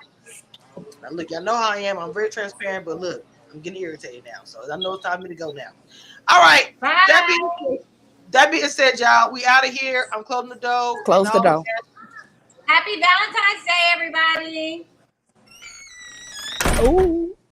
Now, look, y'all know how I am. I'm very transparent, but look, I'm getting irritated now. So I know it's time for me to go now. All right. Bye. That being said, y'all, we out of here. I'm closing the door. Close the door. Happy Valentine's Day, everybody. Ooh.